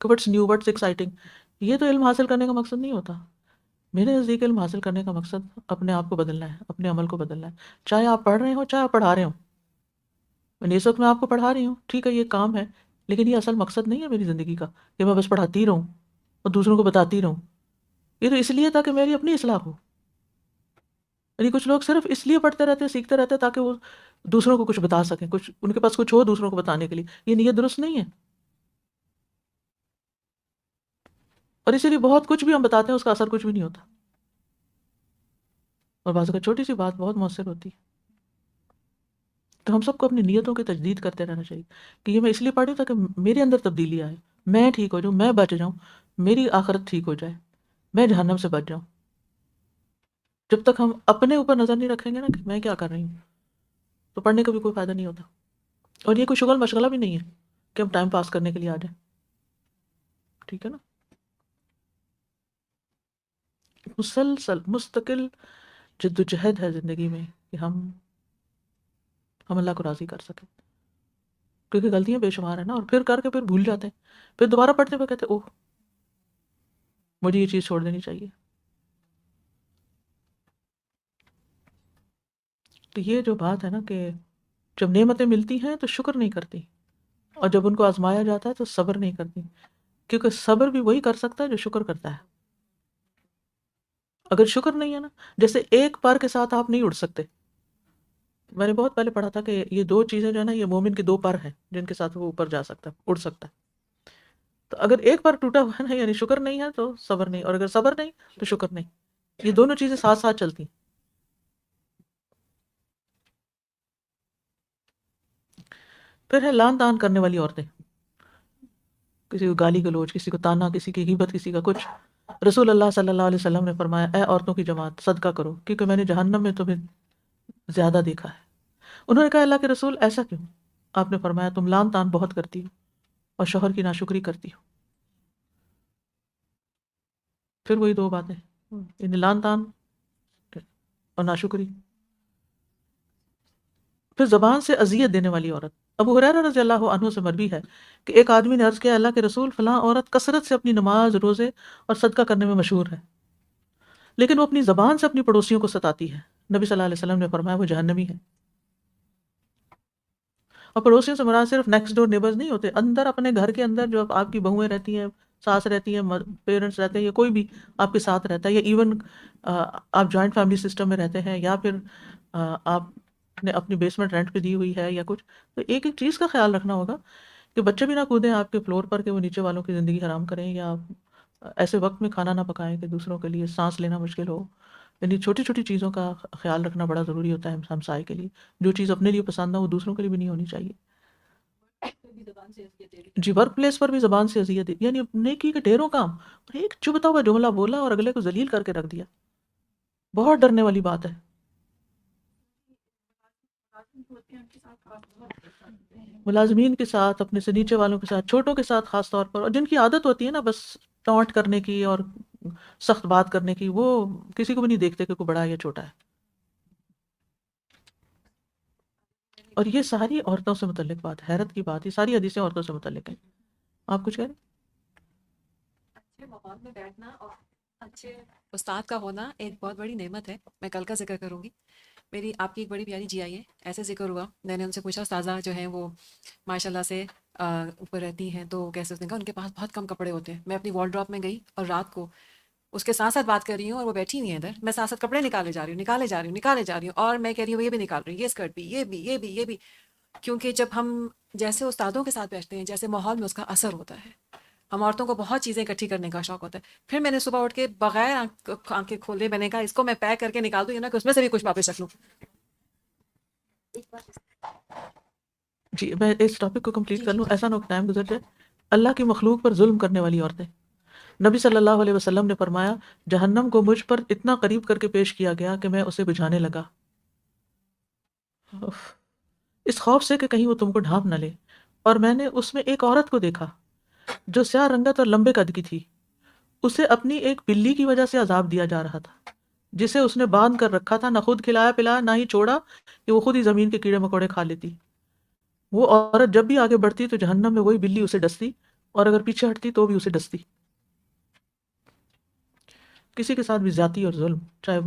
کہ وٹس نیو، وٹس ایکسائٹنگ. یہ تو علم حاصل کرنے کا مقصد نہیں ہوتا. میرے نزدیک علم حاصل کرنے کا مقصد اپنے آپ کو بدلنا ہے، اپنے عمل کو بدلنا ہے. چاہے آپ پڑھ رہے ہوں، چاہے آپ پڑھا رہے ہوں. اس وقت میں آپ کو پڑھا رہی ہوں، ٹھیک ہے، یہ کام ہے، لیکن یہ اصل مقصد نہیں ہے میری زندگی کا کہ میں بس پڑھاتی رہوں اور دوسروں کو بتاتی رہوں. یہ تو اس لیے تھا کہ میری اپنی اصلاح ہو. یعنی کچھ لوگ صرف اس لیے پڑھتے رہتے، سیکھتے رہتے تاکہ وہ دوسروں کو کچھ بتا سکیں، کچھ ان کے پاس کچھ ہو دوسروں کو بتانے کے لیے. یہ نیت درست نہیں ہے. اور اسی لیے بہت کچھ بھی ہم بتاتے ہیں اس کا اثر کچھ بھی نہیں ہوتا. اور بعض اوقات چھوٹی سی بات بہت مؤثر ہوتی ہے. تو ہم سب کو اپنی نیتوں کی تجدید کرتے رہنا چاہیے کہ یہ میں اس لیے پڑھ رہی ہوں تاکہ میرے اندر تبدیلی آئے، میں ٹھیک ہو جاؤں، میں بچ جاؤں، میری آخرت ٹھیک ہو جائے، میں جہنم سے بچ جاؤں. جب تک ہم اپنے اوپر نظر نہیں رکھیں گے نا کہ میں کیا کر رہی ہوں، تو پڑھنے کا بھی کوئی فائدہ نہیں ہوتا. اور یہ کوئی شغل مشغلہ بھی نہیں ہے کہ ہم ٹائم پاس کرنے کے لیے آ جائیں. ٹھیک ہے نا؟ مسلسل مستقل جد و جہد ہے زندگی میں کہ ہم اللہ کو راضی کر سکیں. کیونکہ غلطیاں بے شمار ہیں نا، اور پھر کر کے پھر بھول جاتے ہیں، پھر دوبارہ پڑھتے ہوئے کہتے اوہ مجھے یہ چیز چھوڑ دینی چاہیے. تو یہ جو بات ہے نا کہ جب نعمتیں ملتی ہیں تو شکر نہیں کرتی، اور جب ان کو آزمایا جاتا ہے تو صبر نہیں کرتی، کیونکہ صبر بھی وہی کر سکتا ہے جو شکر کرتا ہے۔ اگر شکر نہیں ہے نا، جیسے ایک پر کے ساتھ آپ نہیں اڑ سکتے۔ میں نے بہت پہلے پڑھا تھا کہ یہ دو چیزیں جو ہے نا، یہ مومن کے دو پر ہیں جن کے ساتھ وہ اوپر جا سکتا ہے، اڑ سکتا ہے۔ تو اگر ایک پر ٹوٹا ہوا ہے نا، یعنی شکر نہیں ہے تو صبر نہیں، اور اگر صبر نہیں تو شکر نہیں۔ یہ دونوں چیزیں ساتھ ساتھ چلتی ہیں۔ پھر ہے لان تان کرنے والی عورتیں، کسی کو گالی گلوچ، کسی کو تانا، کسی کی غیبت، کسی کا کچھ۔ رسول اللہ صلی اللہ علیہ وسلم نے فرمایا، اے عورتوں کی جماعت، صدقہ کرو، کیونکہ میں نے جہنم میں تمہیں زیادہ دیکھا ہے۔ انہوں نے کہا، اللہ کے رسول ایسا کیوں؟ آپ نے فرمایا، تم لان تان بہت کرتی ہو اور شوہر کی ناشکری کرتی ہو۔ پھر وہی دو باتیں، یعنی لان تان اور ناشکری۔ پھر زبان سے اذیت دینے والی عورت۔ ابو ہریرہ رضی اللہ عنہ سے مروی ہے کہ ایک آدمی نے عرض کیا، اللہ کے رسول، فلاں عورت کثرت سے اپنی نماز، روزے اور صدقہ کرنے میں مشہور ہے، لیکن وہ اپنی زبان سے اپنی پڑوسیوں کو ستاتی ہے۔ نبی صلی اللہ علیہ وسلم نے فرمایا، وہ جہنمی ہے۔ اور پڑوسیوں سے مراد صرف نیکسٹ ڈور نیبرز نہیں ہوتے، اندر اپنے گھر کے اندر جو آپ کی بہویں رہتی ہیں، ساس رہتی ہیں، پیرنٹس رہتے ہیں، یا کوئی بھی آپ کے ساتھ رہتا ہے، یا ایون آپ جوائنٹ فیملی سسٹم میں رہتے ہیں، یا پھر آپ نے اپنی بیسمنٹ رینٹ پہ دی ہوئی ہے یا کچھ، تو ایک ایک چیز کا خیال رکھنا ہوگا کہ بچے بھی نہ کودیں آپ کے فلور پر کہ وہ نیچے والوں کی زندگی حرام کریں، یا ایسے وقت میں کھانا نہ پکائیں کہ دوسروں کے لیے سانس لینا مشکل ہو۔ یعنی چھوٹی چھوٹی چیزوں کا خیال رکھنا بڑا ضروری ہوتا ہے ہمسائے کے لیے۔ جو چیز اپنے لیے پسند نہ ہو، وہ دوسروں کے لیے بھی نہیں ہونی چاہیے۔ جی، ورک پلیس پر بھی زبان سے اذیت دی، یعنی نیکی کے ڈھیروں کام، اور ایک چبھتا ہوا جملہ بولا اور اگلے کو ذلیل کر کے رکھ دیا۔ بہت ڈرنے والی بات ہے۔ ملازمین کے ساتھ، اپنے سے نیچے والوں کے ساتھ، چھوٹوں کے ساتھ خاص طور پر، اور جن کی عادت ہوتی ہے نا بس ٹانٹ کرنے کی اور سخت بات کرنے کی، وہ کسی کو بھی نہیں دیکھتے کہ کوئی بڑا ہے یا چھوٹا ہے۔ اور یہ ساری عورتوں سے متعلق بات، حیرت کی بات، یہ ساری حدیثیں عورتوں سے متعلق ہیں۔ آپ کچھ کہہ رہے اچھے ماحول میں بیٹھنا اور اچھے استاد کا ہونا ایک بہت بڑی نعمت ہے۔ میں کل کا ذکر کروں گی۔ میری آپ کی ایک بڑی پیاری جی آئی ہے، ایسے ذکر ہوا، میں نے ان سے پوچھا، استاذہ جو ہیں وہ ماشاء اللہ سے اوپر رہتی ہیں تو کیسے؟ اس نے کہا ان کے پاس بہت کم کپڑے ہوتے ہیں۔ میں اپنی وارڈ ڈراپ میں گئی اور رات کو اس کے ساتھ ساتھ بات کر رہی ہوں اور وہ بیٹھی ہوئی ہیں ادھر، میں ساتھ ساتھ کپڑے نکالے جا رہی ہوں، نکالے جا رہی ہوں، نکالے جا رہی ہوں، اور میں کہہ رہی ہوں یہ بھی نکال رہی ہوں، یہ اسکرٹ بھی، یہ بھی، یہ بھی، یہ بھی۔ کیونکہ جب ہم جیسے استادوں کے ساتھ بیٹھتے ہیں، جیسے ماحول میں اس کا اثر ہوتا ہے۔ ہم عورتوں کو بہت چیزیں اکٹھی کرنے کا شوق ہوتا ہے۔ پھر میں نے صبح اٹھ کے بغیر آنکھیں کھولے میں نے کہا اس کو میں پیک کر کے نکال دوں، یا نا کہ اس میں سے بھی کچھ واپس رکھ لوں۔ جی، میں اس ٹاپک کو کمپلیٹ کر لوں، ایسا نہ ہو کہ ٹائم گزر جائے۔ اللہ کی مخلوق پر ظلم کرنے والی عورتیں۔ نبی صلی اللہ علیہ وسلم نے فرمایا، جہنم کو مجھ پر اتنا قریب کر کے پیش کیا گیا کہ میں اسے بجھانے لگا، اف، اس خوف سے کہ کہیں وہ تم کو ڈھانپ نہ لے، اور میں نے اس میں ایک عورت کو دیکھا جو سیاہ رنگت اور لمبے قد کی تھی۔ اسے اپنی ایک بلی کی وجہ سے عذاب دیا جا رہا تھا، جسے اس نے باندھ کر رکھا تھا، نہ خود کھلایا پلایا، نہ ہی چھوڑا کہ وہ خود ہی زمین کے کیڑے مکوڑے کھا لیتی۔ وہ عورت جب بھی آگے بڑھتی تو جہنم میں وہی بلی اسے ڈستی، اور اگر پیچھے ہٹتی تو بھی اسے ڈستی۔ کسی کے ساتھ بھی زیادتی اور ظلم، چاہے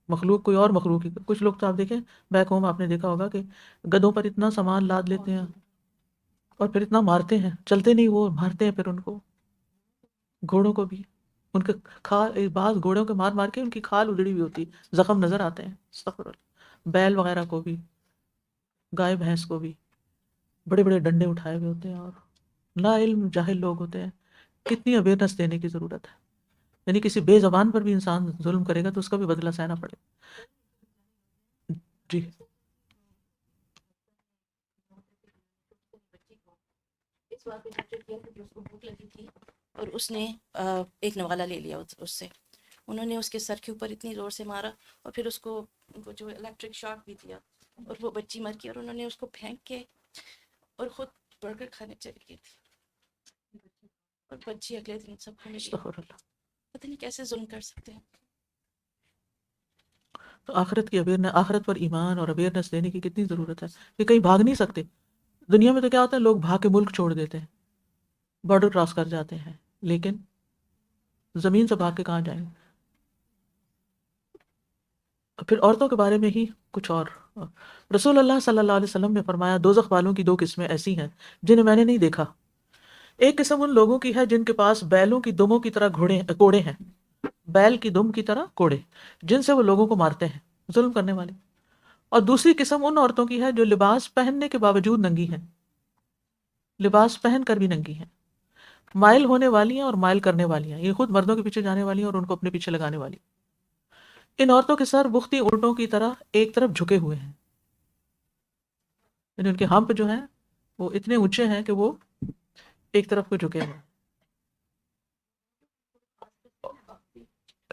مخلوق کوئی اور مخلوق ہی۔ کچھ لوگ تو آپ دیکھیں بیک ہوم، آپ نے دیکھا ہوگا کہ گدھوں پر اتنا سامان لاد لیتے ہیں اور پھر اتنا مارتے ہیں، چلتے نہیں وہ مارتے ہیں پھر ان کو، گھوڑوں کو بھی، ان کے کھال، بعض گھوڑوں کے مار مار کے ان کی کھال اجڑی ہوئی ہوتی ہے، زخم نظر آتے ہیں، استغفر اللہ۔ بیل وغیرہ کو بھی، گائے بھینس کو بھی بڑے بڑے ڈنڈے اٹھائے ہوئے ہوتے ہیں، اور لا علم جاہل لوگ ہوتے ہیں۔ کتنی اویئرنیس دینے کی ضرورت ہے، یعنی کسی بے زبان پر بھی انسان ظلم کرے گا تو اس کا بھی بدلہ سہنا پڑے گا۔ جی، اس بات پہ ڈاکٹر کیا کہ اس کو بھوک لگی تھی اور اس نے ایک نوالا لے لیا اس سے۔ انہوں نے اس کے سر کے اوپر اتنی زور سے مارا اور پھر اس کو جو الیکٹرک شاک بھی دیا، اور وہ بچی مر گئی، اور انہوں نے اس کو پھینک کے اور خود برگر کھانے چلی گئی تھی، اور بچی اگلے دن سب کو ملی۔ استغفر اللہ۔ پتہ نہیں کیسے ظلم کر سکتے ہیں۔ تو آخرت کی اویئرنیس، آخرت پر ایمان اور اویئرنیس دینے کی کتنی ضرورت ہے کہ کہیں بھاگ نہیں سکتے۔ دنیا میں تو کیا ہوتا ہے، لوگ بھاگ کے ملک چھوڑ دیتے ہیں، بارڈر کراس کر جاتے ہیں، لیکن زمین سے بھاگ کے کہاں جائیں گے؟ پھر عورتوں کے بارے میں ہی کچھ اور. رسول اللہ صلی اللہ علیہ وسلم نے فرمایا دوزخ والوں کی 2 قسمیں ایسی ہیں جنہیں میں نے نہیں دیکھا. ایک قسم ان لوگوں کی ہے جن کے پاس بیلوں کی دموں کی طرح کوڑے ہیں، بیل کی دم کی طرح کوڑے، جن سے وہ لوگوں کو مارتے ہیں، ظلم کرنے والے. اور دوسری قسم ان عورتوں کی ہے جو لباس پہننے کے باوجود ننگی ہیں، لباس پہن کر بھی ننگی ہیں، مائل ہونے والی ہیں اور مائل کرنے والی ہیں، یہ خود مردوں کے پیچھے جانے والی ہیں اور ان کو اپنے پیچھے لگانے والی. ان عورتوں کے سر بختی اونٹوں کی طرح ایک طرف جھکے ہوئے ہیں، یعنی ان کے ہمپ جو ہیں وہ اتنے اونچے ہیں کہ وہ ایک طرف کو جھکے ہوئے ہیں.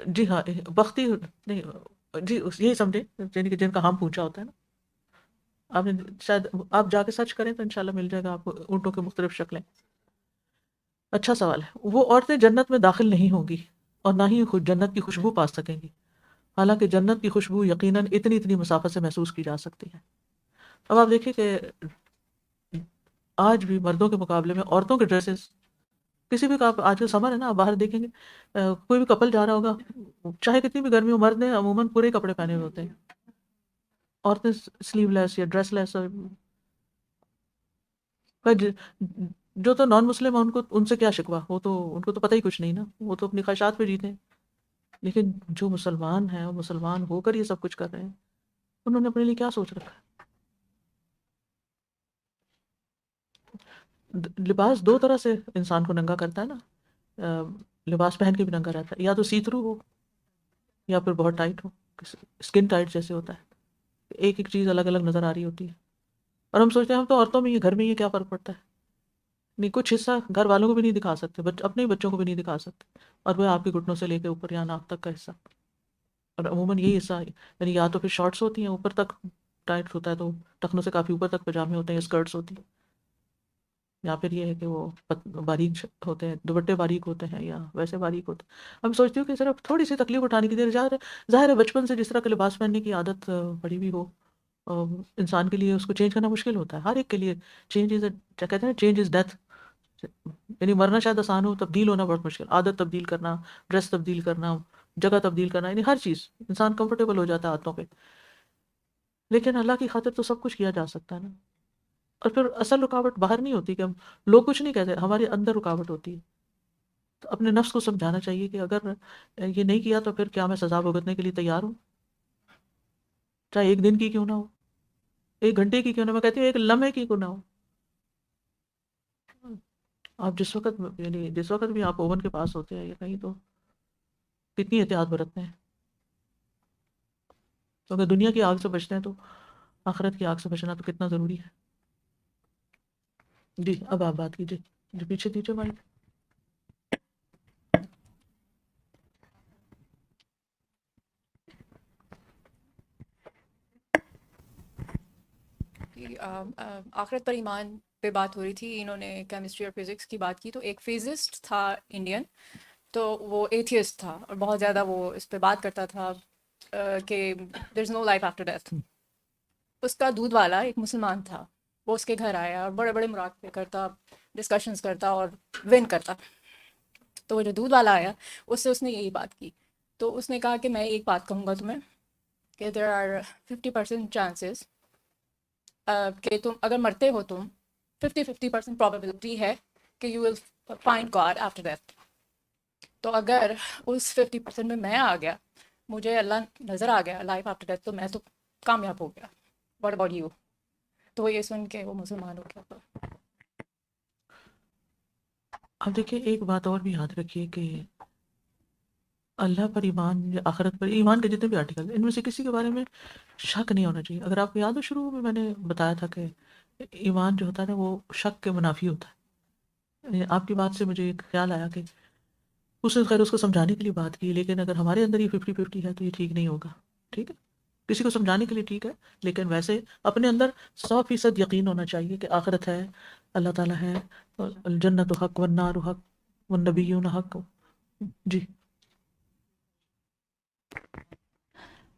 جی ہاں، بختی نہیں، جی یہی سمجھے، یعنی کہ جن کا ہمپ اونچا ہوتا ہے نا. آپ نے شاید آپ جا کے سرچ کریں تو انشاءاللہ مل جائے گا آپ کو اونٹوں کے مختلف شکلیں. اچھا سوال ہے. وہ عورتیں جنت میں داخل نہیں ہوں گی اور نہ ہی خود جنت کی خوشبو پا سکیں گی، حالانکہ جنت کی خوشبو یقیناً اتنی مسافت سے محسوس کی جا سکتی ہے. اب آپ دیکھیں کہ آج بھی مردوں کے مقابلے میں عورتوں کے ڈریسز کسی بھی آج کا سمر ہے نا، آپ باہر دیکھیں گے کوئی بھی کپل جا رہا ہوگا، چاہے کتنی بھی گرمی ہو، مرد نے عموماً پورے کپڑے پہنے ہوئے ہوتے ہیں، عورتیں سلیو لیس یا ڈریس لیس. جو تو نان مسلم ہیں ان سے کیا شکوہ، وہ تو ان کو تو پتہ ہی کچھ نہیں نا، وہ تو اپنی خواہشات پہ جیتے ہیں. لیکن جو مسلمان ہیں، وہ مسلمان ہو کر یہ سب کچھ کر رہے ہیں، انہوں نے اپنے لیے کیا سوچ رکھا ہے. لباس 2 طرح سے انسان کو ننگا کرتا ہے نا. لباس پہن کے بھی ننگا رہتا ہے، یا تو سی تھرو ہو یا پھر بہت ٹائٹ ہو، اسکن ٹائٹ جیسے ہوتا ہے، ایک ایک چیز الگ الگ نظر آ رہی ہوتی ہے. اور ہم سوچتے ہیں ہم تو عورتوں میں یہ گھر میں یہ کیا فرق پڑتا ہے. نہیں، کچھ حصہ گھر والوں کو بھی نہیں دکھا سکتے، اپنے ہی بچوں کو بھی نہیں دکھا سکتے، اور وہ آپ کے گھٹنوں سے لے کے اوپر یا ناک تک کا حصہ. اور عموماً یہی حصہ یعنی یا تو پھر شارٹس ہوتی ہیں اوپر تک ٹائٹ ہوتا ہے تو ٹخنوں سے کافی اوپر تک پجامے ہوتے ہیں، اسکرٹس ہوتی ہیں، یا پھر یہ ہے کہ وہ باریک ہوتے ہیں، دوپٹے باریک ہوتے ہیں یا ویسے باریک ہوتے ہیں. ہم سوچتے ہو کہ صرف تھوڑی سی تکلیف اٹھانے کی دیر ظاہر ہے بچپن سے جس طرح کے لباس پہننے کی عادت پڑی ہوئی ہو، انسان کے لیے اس کو چینج کرنا مشکل ہوتا ہے. ہر ایک کے لیے چینج از، کہتے ہیں چینج از ڈیتھ، یعنی مرنا شاید آسان ہو، تبدیل ہونا بہت مشکل. عادت تبدیل کرنا، ڈریس تبدیل کرنا، جگہ تبدیل کرنا، یعنی ہر چیز انسان کمفرٹیبل ہو جاتا ہے عادتوں پہ. لیکن اللہ کی خاطر تو سب کچھ کیا جا سکتا ہے نا. اور پھر اصل رکاوٹ باہر نہیں ہوتی کہ ہم لوگ کچھ نہیں کہتے، ہمارے اندر رکاوٹ ہوتی ہے. تو اپنے نفس کو سمجھانا چاہیے کہ اگر یہ نہیں کیا تو پھر کیا میں سزا بھگتنے کے لیے تیار ہوں، چاہے 1 دن کی کیوں نہ ہو، 1 گھنٹے کی کیوں نہ، میں کہتی ہوں 1 لمحے کی کیوں نہ ہو. آپ جس وقت بھی آپ اوون کے پاس ہوتے ہیں یا کہیں، تو کتنی احتیاط برتتے ہیں، تو اگر دنیا کی آگ سے بچتے ہیں تو آخرت کی آگ سے بچنا تو کتنا ضروری ہے. جی اب آپ بات کیجیے، جو پیچھے دیجیے مائک. آخرت پر ایمان پہ بات ہو رہی تھی، انہوں نے کیمسٹری اور فزکس کی بات کی. تو ایک فزسٹ تھا انڈین، تو وہ ایتھیسٹ تھا اور بہت زیادہ وہ اس پہ بات کرتا تھا کہ دیر از نو لائف آفٹر ڈیتھ. اس کا دودھ والا ایک مسلمان تھا، وہ اس کے گھر آیا اور بڑے بڑے مراقبے کرتا، ڈسکشنز کرتا اور ون کرتا. تو وہ جو دودھ والا آیا اس نے یہی بات کی. تو اس نے کہا کہ میں ایک بات کہوں گا تمہیں کہ دیر آر 50% چانسز کہ تم اگر مرتے ہو، تم 50% پرابیبلٹی ہے کہ you will find God after death. تو اگر اس 50% میں میں آ گیا، مجھے اللہ نظر آ گیا لائف آفٹر ڈیتھ، تو میں تو کامیاب ہو گیا. What about you? تو وہ یہ سن کے وہ مسلمان ہو گیا. اب دیکھیے ایک بات اور بھی یاد رکھیے کہ اللہ پر ایمان یا آخرت پر ایمان کے جتنے بھی آرٹیکل ان میں سے کسی کے بارے میں شک نہیں ہونا چاہیے. اگر آپ کو یاد ہو شروع میں نے بتایا تھا کہ ایمان جو ہوتا ہے نا وہ شک کے منافی ہوتا ہے. آپ کی بات سے مجھے ایک خیال آیا کہ اس نے خیر اس کو سمجھانے کے لیے بات کی، لیکن اگر ہمارے اندر یہ 50-50 ہے تو یہ ٹھیک نہیں ہوگا. ٹھیک ہے، کسی کو سمجھانے کے لیے ٹھیک ہے، لیکن ویسے اپنے اندر 100% یقین ہونا چاہیے کہ آخرت ہے، اللہ تعالیٰ ہے، الجنت حق والنار حق والنبیون حق. جی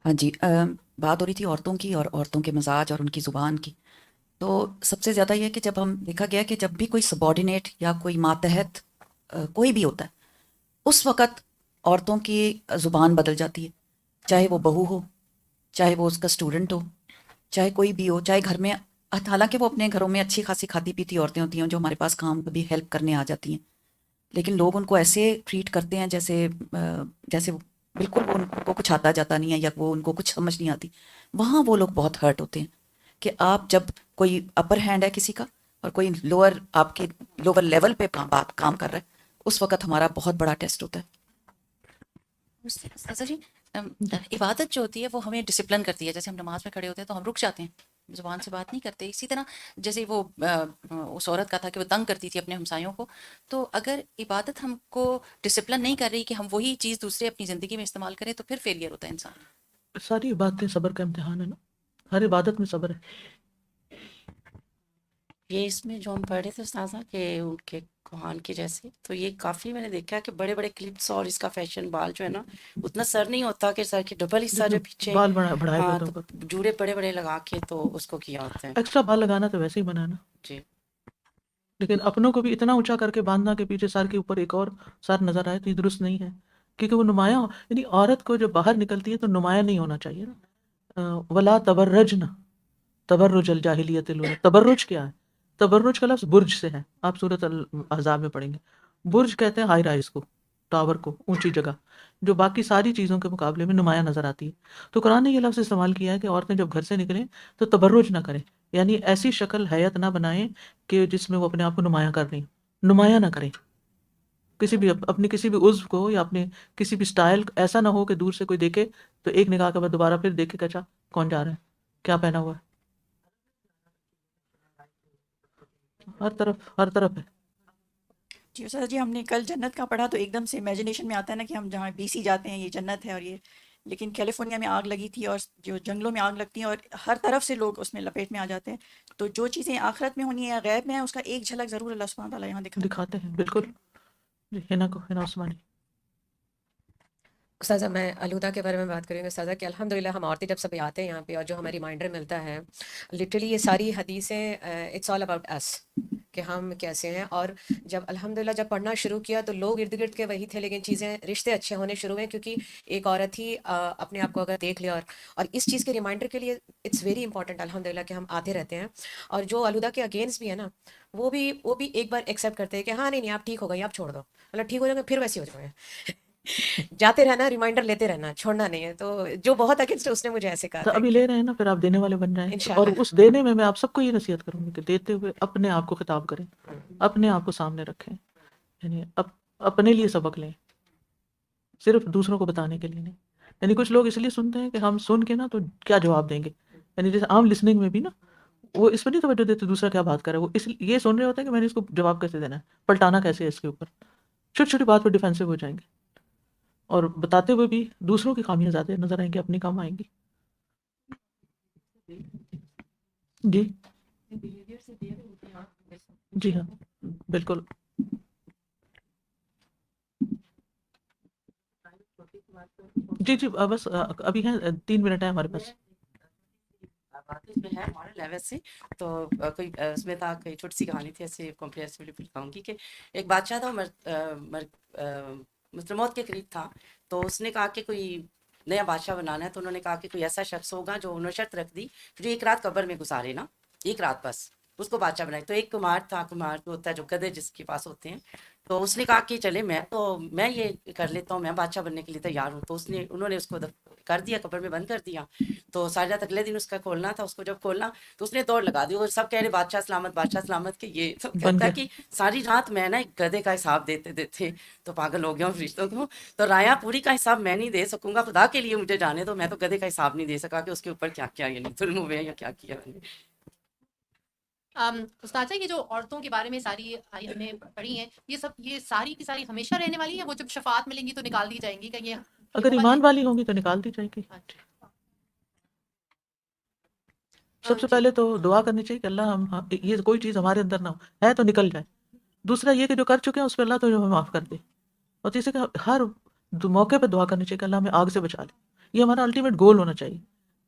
ہاں جی، بات ہو رہی تھی عورتوں کی اور عورتوں کے مزاج اور ان کی زبان کی. تو سب سے زیادہ یہ کہ جب ہم دیکھا گیا کہ جب بھی کوئی سبارڈینیٹ یا کوئی ماتحت کوئی بھی ہوتا ہے، اس وقت عورتوں کی زبان بدل جاتی ہے، چاہے وہ بہو ہو چاہے وہ اس کا اسٹوڈنٹ ہو، چاہے کوئی بھی ہو، چاہے گھر میں، حالانکہ وہ اپنے گھروں میں اچھی خاصی کھاتی پیتی عورتیں ہوتی ہیں جو ہمارے پاس کام کبھی ہیلپ کرنے آ جاتی ہیں، لیکن لوگ ان کو ایسے ٹریٹ کرتے ہیں جیسے بالکل وہ ان کو کچھ آتا جاتا نہیں ہے یا وہ ان کو کچھ سمجھ نہیں آتی. وہاں وہ لوگ بہت ہرٹ ہوتے ہیں کہ آپ جب کوئی اپر ہینڈ ہے کسی کا اور کوئی آپ کے لوور لیول پہ کام کر رہا ہے، اس وقت ہمارا بہت بڑا ٹیسٹ ہوتا ہے. استاذہ جی، عبادت جو ہوتی ہے وہ ہمیں ڈسپلن کرتی ہے. جیسے ہم نماز میں کھڑے ہوتے ہیں تو ہم رک جاتے ہیں، زبان سے بات نہیں کرتے. اسی طرح جیسے وہ اس عورت کا تھا کہ وہ تنگ کرتی تھی اپنے ہمسایوں کو، تو اگر عبادت ہم کو ڈسپلن نہیں کر رہی کہ ہم وہی چیز دوسرے اپنی زندگی میں استعمال کریں، تو پھر فیلئر ہوتا ہے انسان. ساری عبادتیں صبر کا امتحان ہے نا، ہر عبادت میں صبر ہے. یہ اس میں جو ہم پڑھ رہے تھے استاذہ کہ ان کے کوہان کے جیسے، تو یہ کافی میں نے دیکھا کہ بڑے بڑے کلپس، اور اس کا فیشن بال جو ہے نا اتنا سر نہیں ہوتا کہ سر کے ڈبل حصہ جو پیچھے، بال بڑھائے ہاں، ہوئے تو اوپر، جوڑے بڑے بڑے لگا کے تو اس کو کیا ہوتا ہے. ایکسٹرا بال لگانا تو ویسے ہی بنا نا، جی. لیکن اپنوں کو بھی اتنا اونچا کر کے باندھنا کہ پیچھے سر کے اوپر ایک اور سر نظر آئے تو یہ درست نہیں ہے، کیونکہ وہ نمایاں یعنی عورت کو جب باہر نکلتی ہے تو نمایاں نہیں ہونا چاہیے نا. ولا تبرجنا تبرج الجاہلیت الاولی. تبرج کیا ہے؟ تبرج کا لفظ برج سے ہے، آپ سورۃ الاحزاب میں پڑھیں گے. برج کہتے ہیں ہائی رائز کو، ٹاور کو، اونچی جگہ جو باقی ساری چیزوں کے مقابلے میں نمایاں نظر آتی ہے. تو قرآن نے یہ لفظ استعمال کیا ہے کہ عورتیں جب گھر سے نکلیں تو تبرج نہ کریں، یعنی ایسی شکل حیت نہ بنائیں کہ جس میں وہ اپنے آپ کو نمایاں کر رہی ہیں، نمایاں نہ کریں کسی بھی اپنے کسی بھی عضو کو یا اپنے کسی بھی سٹائل. ایسا نہ ہو کہ دور سے کوئی دیکھے تو ایک نگاہ کے بعد دوبارہ پھر دیکھے کہ اچھا کون جا رہا ہے، کیا پہنا ہوا ہے. ہر طرف ہے. جی استاد جی، ہم نے کل جنت کا پڑھا تو ایک دم سے امیجنیشن میں آتا ہے نا کہ ہم جہاں BC جاتے ہیں یہ جنت ہے، اور یہ لیکن کیلیفورنیا میں آگ لگی تھی، اور جو جنگلوں میں آگ لگتی ہیں اور ہر طرف سے لوگ اس میں لپیٹ میں آ جاتے ہیں. تو جو چیزیں آخرت میں ہونی ہیں یا غیب میں ہیں، اس کا ایک جھلک ضرور اللہ سبحانہ تعالیٰ یہاں دکھاتے ہیں بالکل. جی ہنا عثمانی. استاذہ میں آلودہ کے بارے میں بات کریں گے استاذہ کہ الحمدللہ ہم عورتیں جب سب آتے ہیں یہاں پہ اور جو ہمیں ریمائنڈر ملتا ہے، لٹرلی یہ ساری حدیثیں اٹس آل اباؤٹ اس کہ ہم کیسے ہیں. اور جب الحمدللہ جب پڑھنا شروع کیا تو لوگ ارد گرد کے وہی تھے، لیکن چیزیں رشتے اچھے ہونے شروع ہوئے کیونکہ ایک عورت ہی اپنے آپ کو اگر دیکھ لے اور اس چیز کے ریمائنڈر کے لیے اٹس ویری امپورٹنٹ الحمدللہ کہ ہم آتے رہتے ہیں. اور جو آلودہ کے اگینسٹ بھی ہے نا، وہ بھی ایک بار ایکسیپٹ کرتے ہیں کہ ہاں نہیں آپ ٹھیک ہو گئی، آپ چھوڑ دو، مطلب ٹھیک ہو جائیں گے پھر ویسے ہو جائیں گے. جاتے رہنا، ریمائنڈر لیتے رہنا، چھوڑنا نہیں ہے. تو جو بہت اگینسٹ اس نے مجھے ایسے کہا تو تھا ابھی کہ لے رہے ہیں نا، پھر آپ دینے والے بن جائیں. اور انشاءاللہ اس دینے میں آپ سب کو یہ نصیحت کروں گی کہ دیتے ہوئے اپنے آپ کو خطاب کریں، اپنے آپ کو سامنے رکھیں، یعنی اپنے لیے سبق لیں، صرف دوسروں کو بتانے کے لیے نہیں. یعنی کچھ لوگ اس لیے سنتے ہیں کہ ہم سن کے نا تو کیا جواب دیں گے، یعنی جیسے عام لسننگ میں بھی نا وہ اس پر نہیں توجہ دیتے دوسرا کیا بات کر رہا ہے، وہ یہ سن رہے ہوتے ہیں کہ میں نے اس کو جواب کیسے دینا ہے، پلٹانا کیسے ہے اس کے اوپر. چھوٹی چھوٹی بات پہ ڈیفینسو ہو جائیں گے، اور بتاتے ہوئے بھی دوسروں کی خامیاں زیادہ نظر آئیں گی، اپنی کم آئیں گی. جی جی ہاں بالکل. جی بس ابھی ہیں 3 منٹ ہے ہمارے پاس. اس میں ہے مارل لیول سے، تو کوئی اس میں تھا کوئی چھوٹی سی کہانی تھی، ایسے کمپیریٹیولی بتاؤں گی کہ ایک بادشاہ تھا، مطلب موت کے قریب تھا. تو اس نے کہا کہ کوئی نیا بادشاہ بنانا ہے، تو انہوں نے کہا کہ کوئی ایسا شخص ہوگا جو انہوں نے شرط رکھ دی جو ایک رات قبر میں گزارے نا، ایک رات بس، اس کو بادشاہ بنائے. تو ایک کمار تھا، کمار جو ہوتا ہے جو گدھے جس کے پاس ہوتے ہیں. تو اس نے کہا کہ چلے میں یہ کر لیتا ہوں، میں بادشاہ بننے کے لیے تیار ہوں. تو انہوں نے اس کو کر دیا، قبر میں بند کر دیا. تو ساری رات اگلے دن اس کا کھولنا تھا، اس کو جب کھولنا تو اس نے دوڑ لگا دی، اور سب کہہ رہے بادشاہ سلامت، بادشاہ سلامت. کہ یہ تو بن کہتا ہے گیا. کہ ساری رات میں نا ایک گدھے کا حساب دیتے تو پاگل ہو گیا ہوں فرشتوں کو. تو رایا پوری کا حساب میں نہیں دے سکوں گا، خدا کے لیے مجھے جانے دو. میں تو گدھے کا حساب نہیں دے سکا کہ اس کے اوپر کیا کیا یعنی ظلم ہوئے یا کیا کیا. استاذہ یہ جو عورتوں کے بارے میں ساری آئی ہم نے پڑھی ہیں، یہ ساری کی ساری ہمیشہ رہنے والی ہیں، وہ جب شفاعت ملیں گی تو نکال دی جائیں گی کہ یہ اگر ایمان والی ہوں گی تو نکال دی جائے گی. سب سے پہلے تو دعا کرنی چاہیے کہ اللہ یہ کوئی چیز ہمارے اندر نہ ہو، ہے تو نکل جائے. دوسرا یہ کہ جو کر چکے ہیں اس پہ اللہ تو ہمیں معاف کر دے. اور تیسرے کہ ہر موقع پہ دعا کرنی چاہیے کہ اللہ ہمیں آگ سے بچا لے. یہ ہمارا الٹیمیٹ گول ہونا چاہیے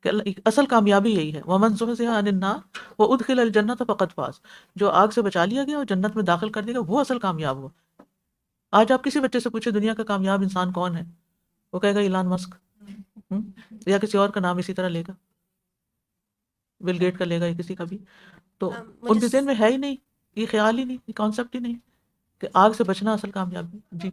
کہ اصل کامیابی یہی ہے. وَمَنْ زُحْزِحَ عَنِ النَّارِ وَأُدْخِلَ الْجَنَّةَ فَقَدْ فَازَ. جو آگ سے بچا لیا گیا اور جنت میں داخل کر دیا گیا وہ اصل کامیاب ہوا. آج آپ کسی بچے سے پوچھے دنیا کا کامیاب انسان کون ہے، وہ کہے گا ایلان مسک. یا کسی اور کا نام اسی طرح لے گا, بل گیٹ کا لے گا یا کسی کا بھی, تو ان کے ذہن میں ہے ہی نہیں, یہ خیال ہی نہیں, یہ کانسیپٹ ہی نہیں کہ آگ سے بچنا اصل کامیابی. جی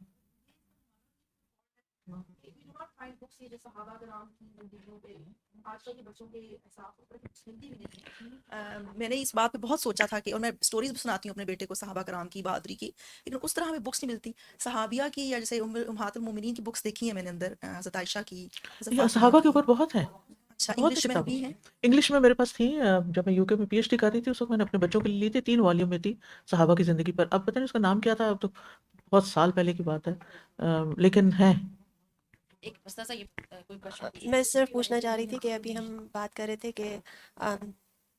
میں نے اس بات پہ بہت سوچا تھا کہ, اور میں سٹوریز بھی سناتی ہوں اپنے بیٹے کو صحابہ کرام کی, بہادری کی, لیکن اس طرح ہمیں بکس نہیں ملتی صحابیہ کی, یا جیسے امہات المومنین کی بکس دیکھی ہیں میں نے اندر, حضرت عائشہ کی, حضرت یہ فاطمہ صحابہ کے کی. اوپر بہت ہیں, اچھا بہت انگلش میں کتابیں بھی ہیں؟ انگلش میں میرے پاس تھی. جب میں یو کے میں پی ایچ ڈی کر رہی تھی اس وقت میں نے اپنے بچوں کے لیے لی تھی, 3 والیوم میں تھی صحابہ کی زندگی پر. اب پتہ نہیں اس کا نام کیا تھا, اب تو بہت سال پہلے کی بات ہے, لیکن ہیں. ایک استاذہ یہ کوئی کوشچن میں صرف پوچھنا چاہ رہی تھی کہ ابھی ہم بات کر رہے تھے کہ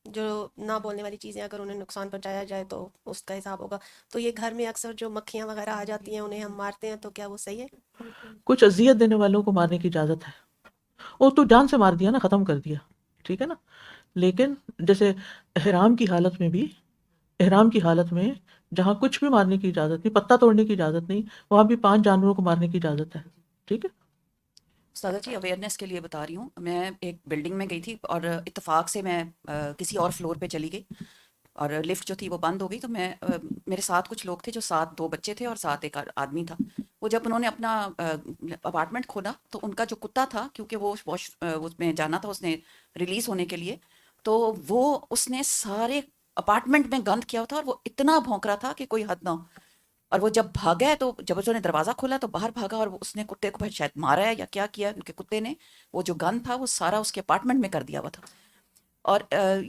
جو نہ بولنے والی چیزیں اگر انہیں نقصان پہنچایا جائے تو اس کا حساب ہوگا, تو یہ گھر میں اکثر جو مکھیاں وغیرہ آ جاتی ہیں انہیں ہم مارتے ہیں, تو کیا وہ صحیح ہے؟ کچھ اذیت دینے والوں کو مارنے کی اجازت ہے, وہ تو جان سے مار دیا نا, ختم کر دیا, ٹھیک ہے نا. لیکن جیسے احرام کی حالت میں بھی, احرام کی حالت میں جہاں کچھ بھی مارنے کی اجازت نہیں, پتا توڑنے کی اجازت نہیں, وہاں بھی 5 جانوروں کو مارنے کی اجازت ہے, ٹھیک ہے. استاذہ جی اویئرنیس کے لیے بتا رہی ہوں, میں ایک بلڈنگ میں گئی تھی اور اتفاق سے میں کسی اور فلور پہ چلی گئی اور لفٹ جو تھی وہ بند ہو گئی, تو میں میرے ساتھ کچھ لوگ تھے جو 2 بچے تھے اور ساتھ ایک آدمی تھا. وہ جب انہوں نے اپنا اپارٹمنٹ کھولا تو ان کا جو کتا تھا, کیونکہ وہ اس میں جانا تھا اس نے ریلیز ہونے کے لیے, تو وہ اس نے سارے اپارٹمنٹ میں گند کیا تھا اور وہ اتنا بھونک رہا تھا کہ کوئی حد نہ ہو. اور وہ جب بھاگا ہے تو جب اس نے دروازہ کھولا تو باہر بھاگا, اور اس نے کتے کو شاید مارا ہے یا کیا کیا, کیونکہ کتے نے وہ جو گند تھا وہ سارا اس کے اپارٹمنٹ میں کر دیا ہوا تھا. اور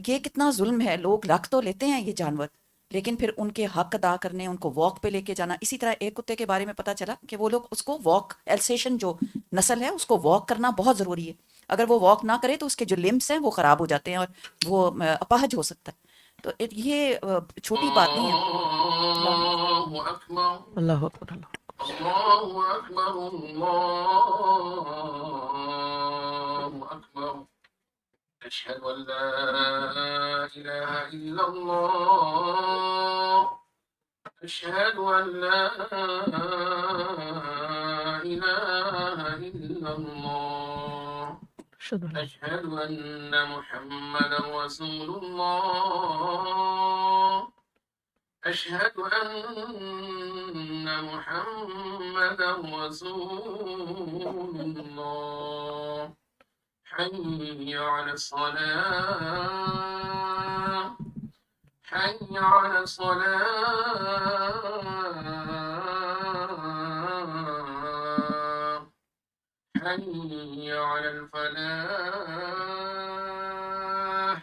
یہ کتنا ظلم ہے, لوگ رکھ تو لیتے ہیں یہ جانور, لیکن پھر ان کے حق ادا کرنے, ان کو واک پہ لے کے جانا. اسی طرح ایک کتے کے بارے میں پتا چلا کہ وہ لوگ اس کو واک, ایلسیشن جو نسل ہے اس کو واک کرنا بہت ضروری ہے. اگر وہ واک نہ کرے تو اس کے جو لمبس ہیں وہ خراب ہو جاتے ہیں اور وہ اپاہج ہو سکتا ہے. تو یہ چھوٹی بات نہیں ہے. الله أكبر اللہ اکبر, اللہ. الله أكبر الله أكبر أشهد أن لا إله إلا الله أشهد أن لا إله إلا الله اشہد ان لا أشهد أن محمدا رسول الله أشهد أن محمدا رسول الله حي على الصلاة حي على الصلاة حي على الفلاح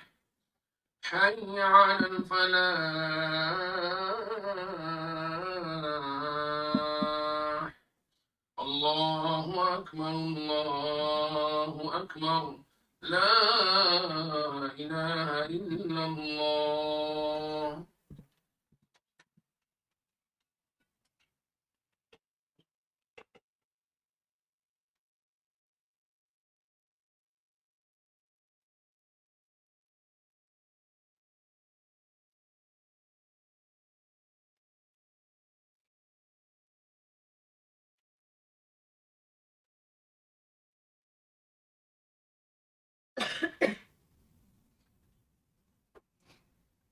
حي على الفلاح الله أكبر الله أكبر لا إله إلا الله.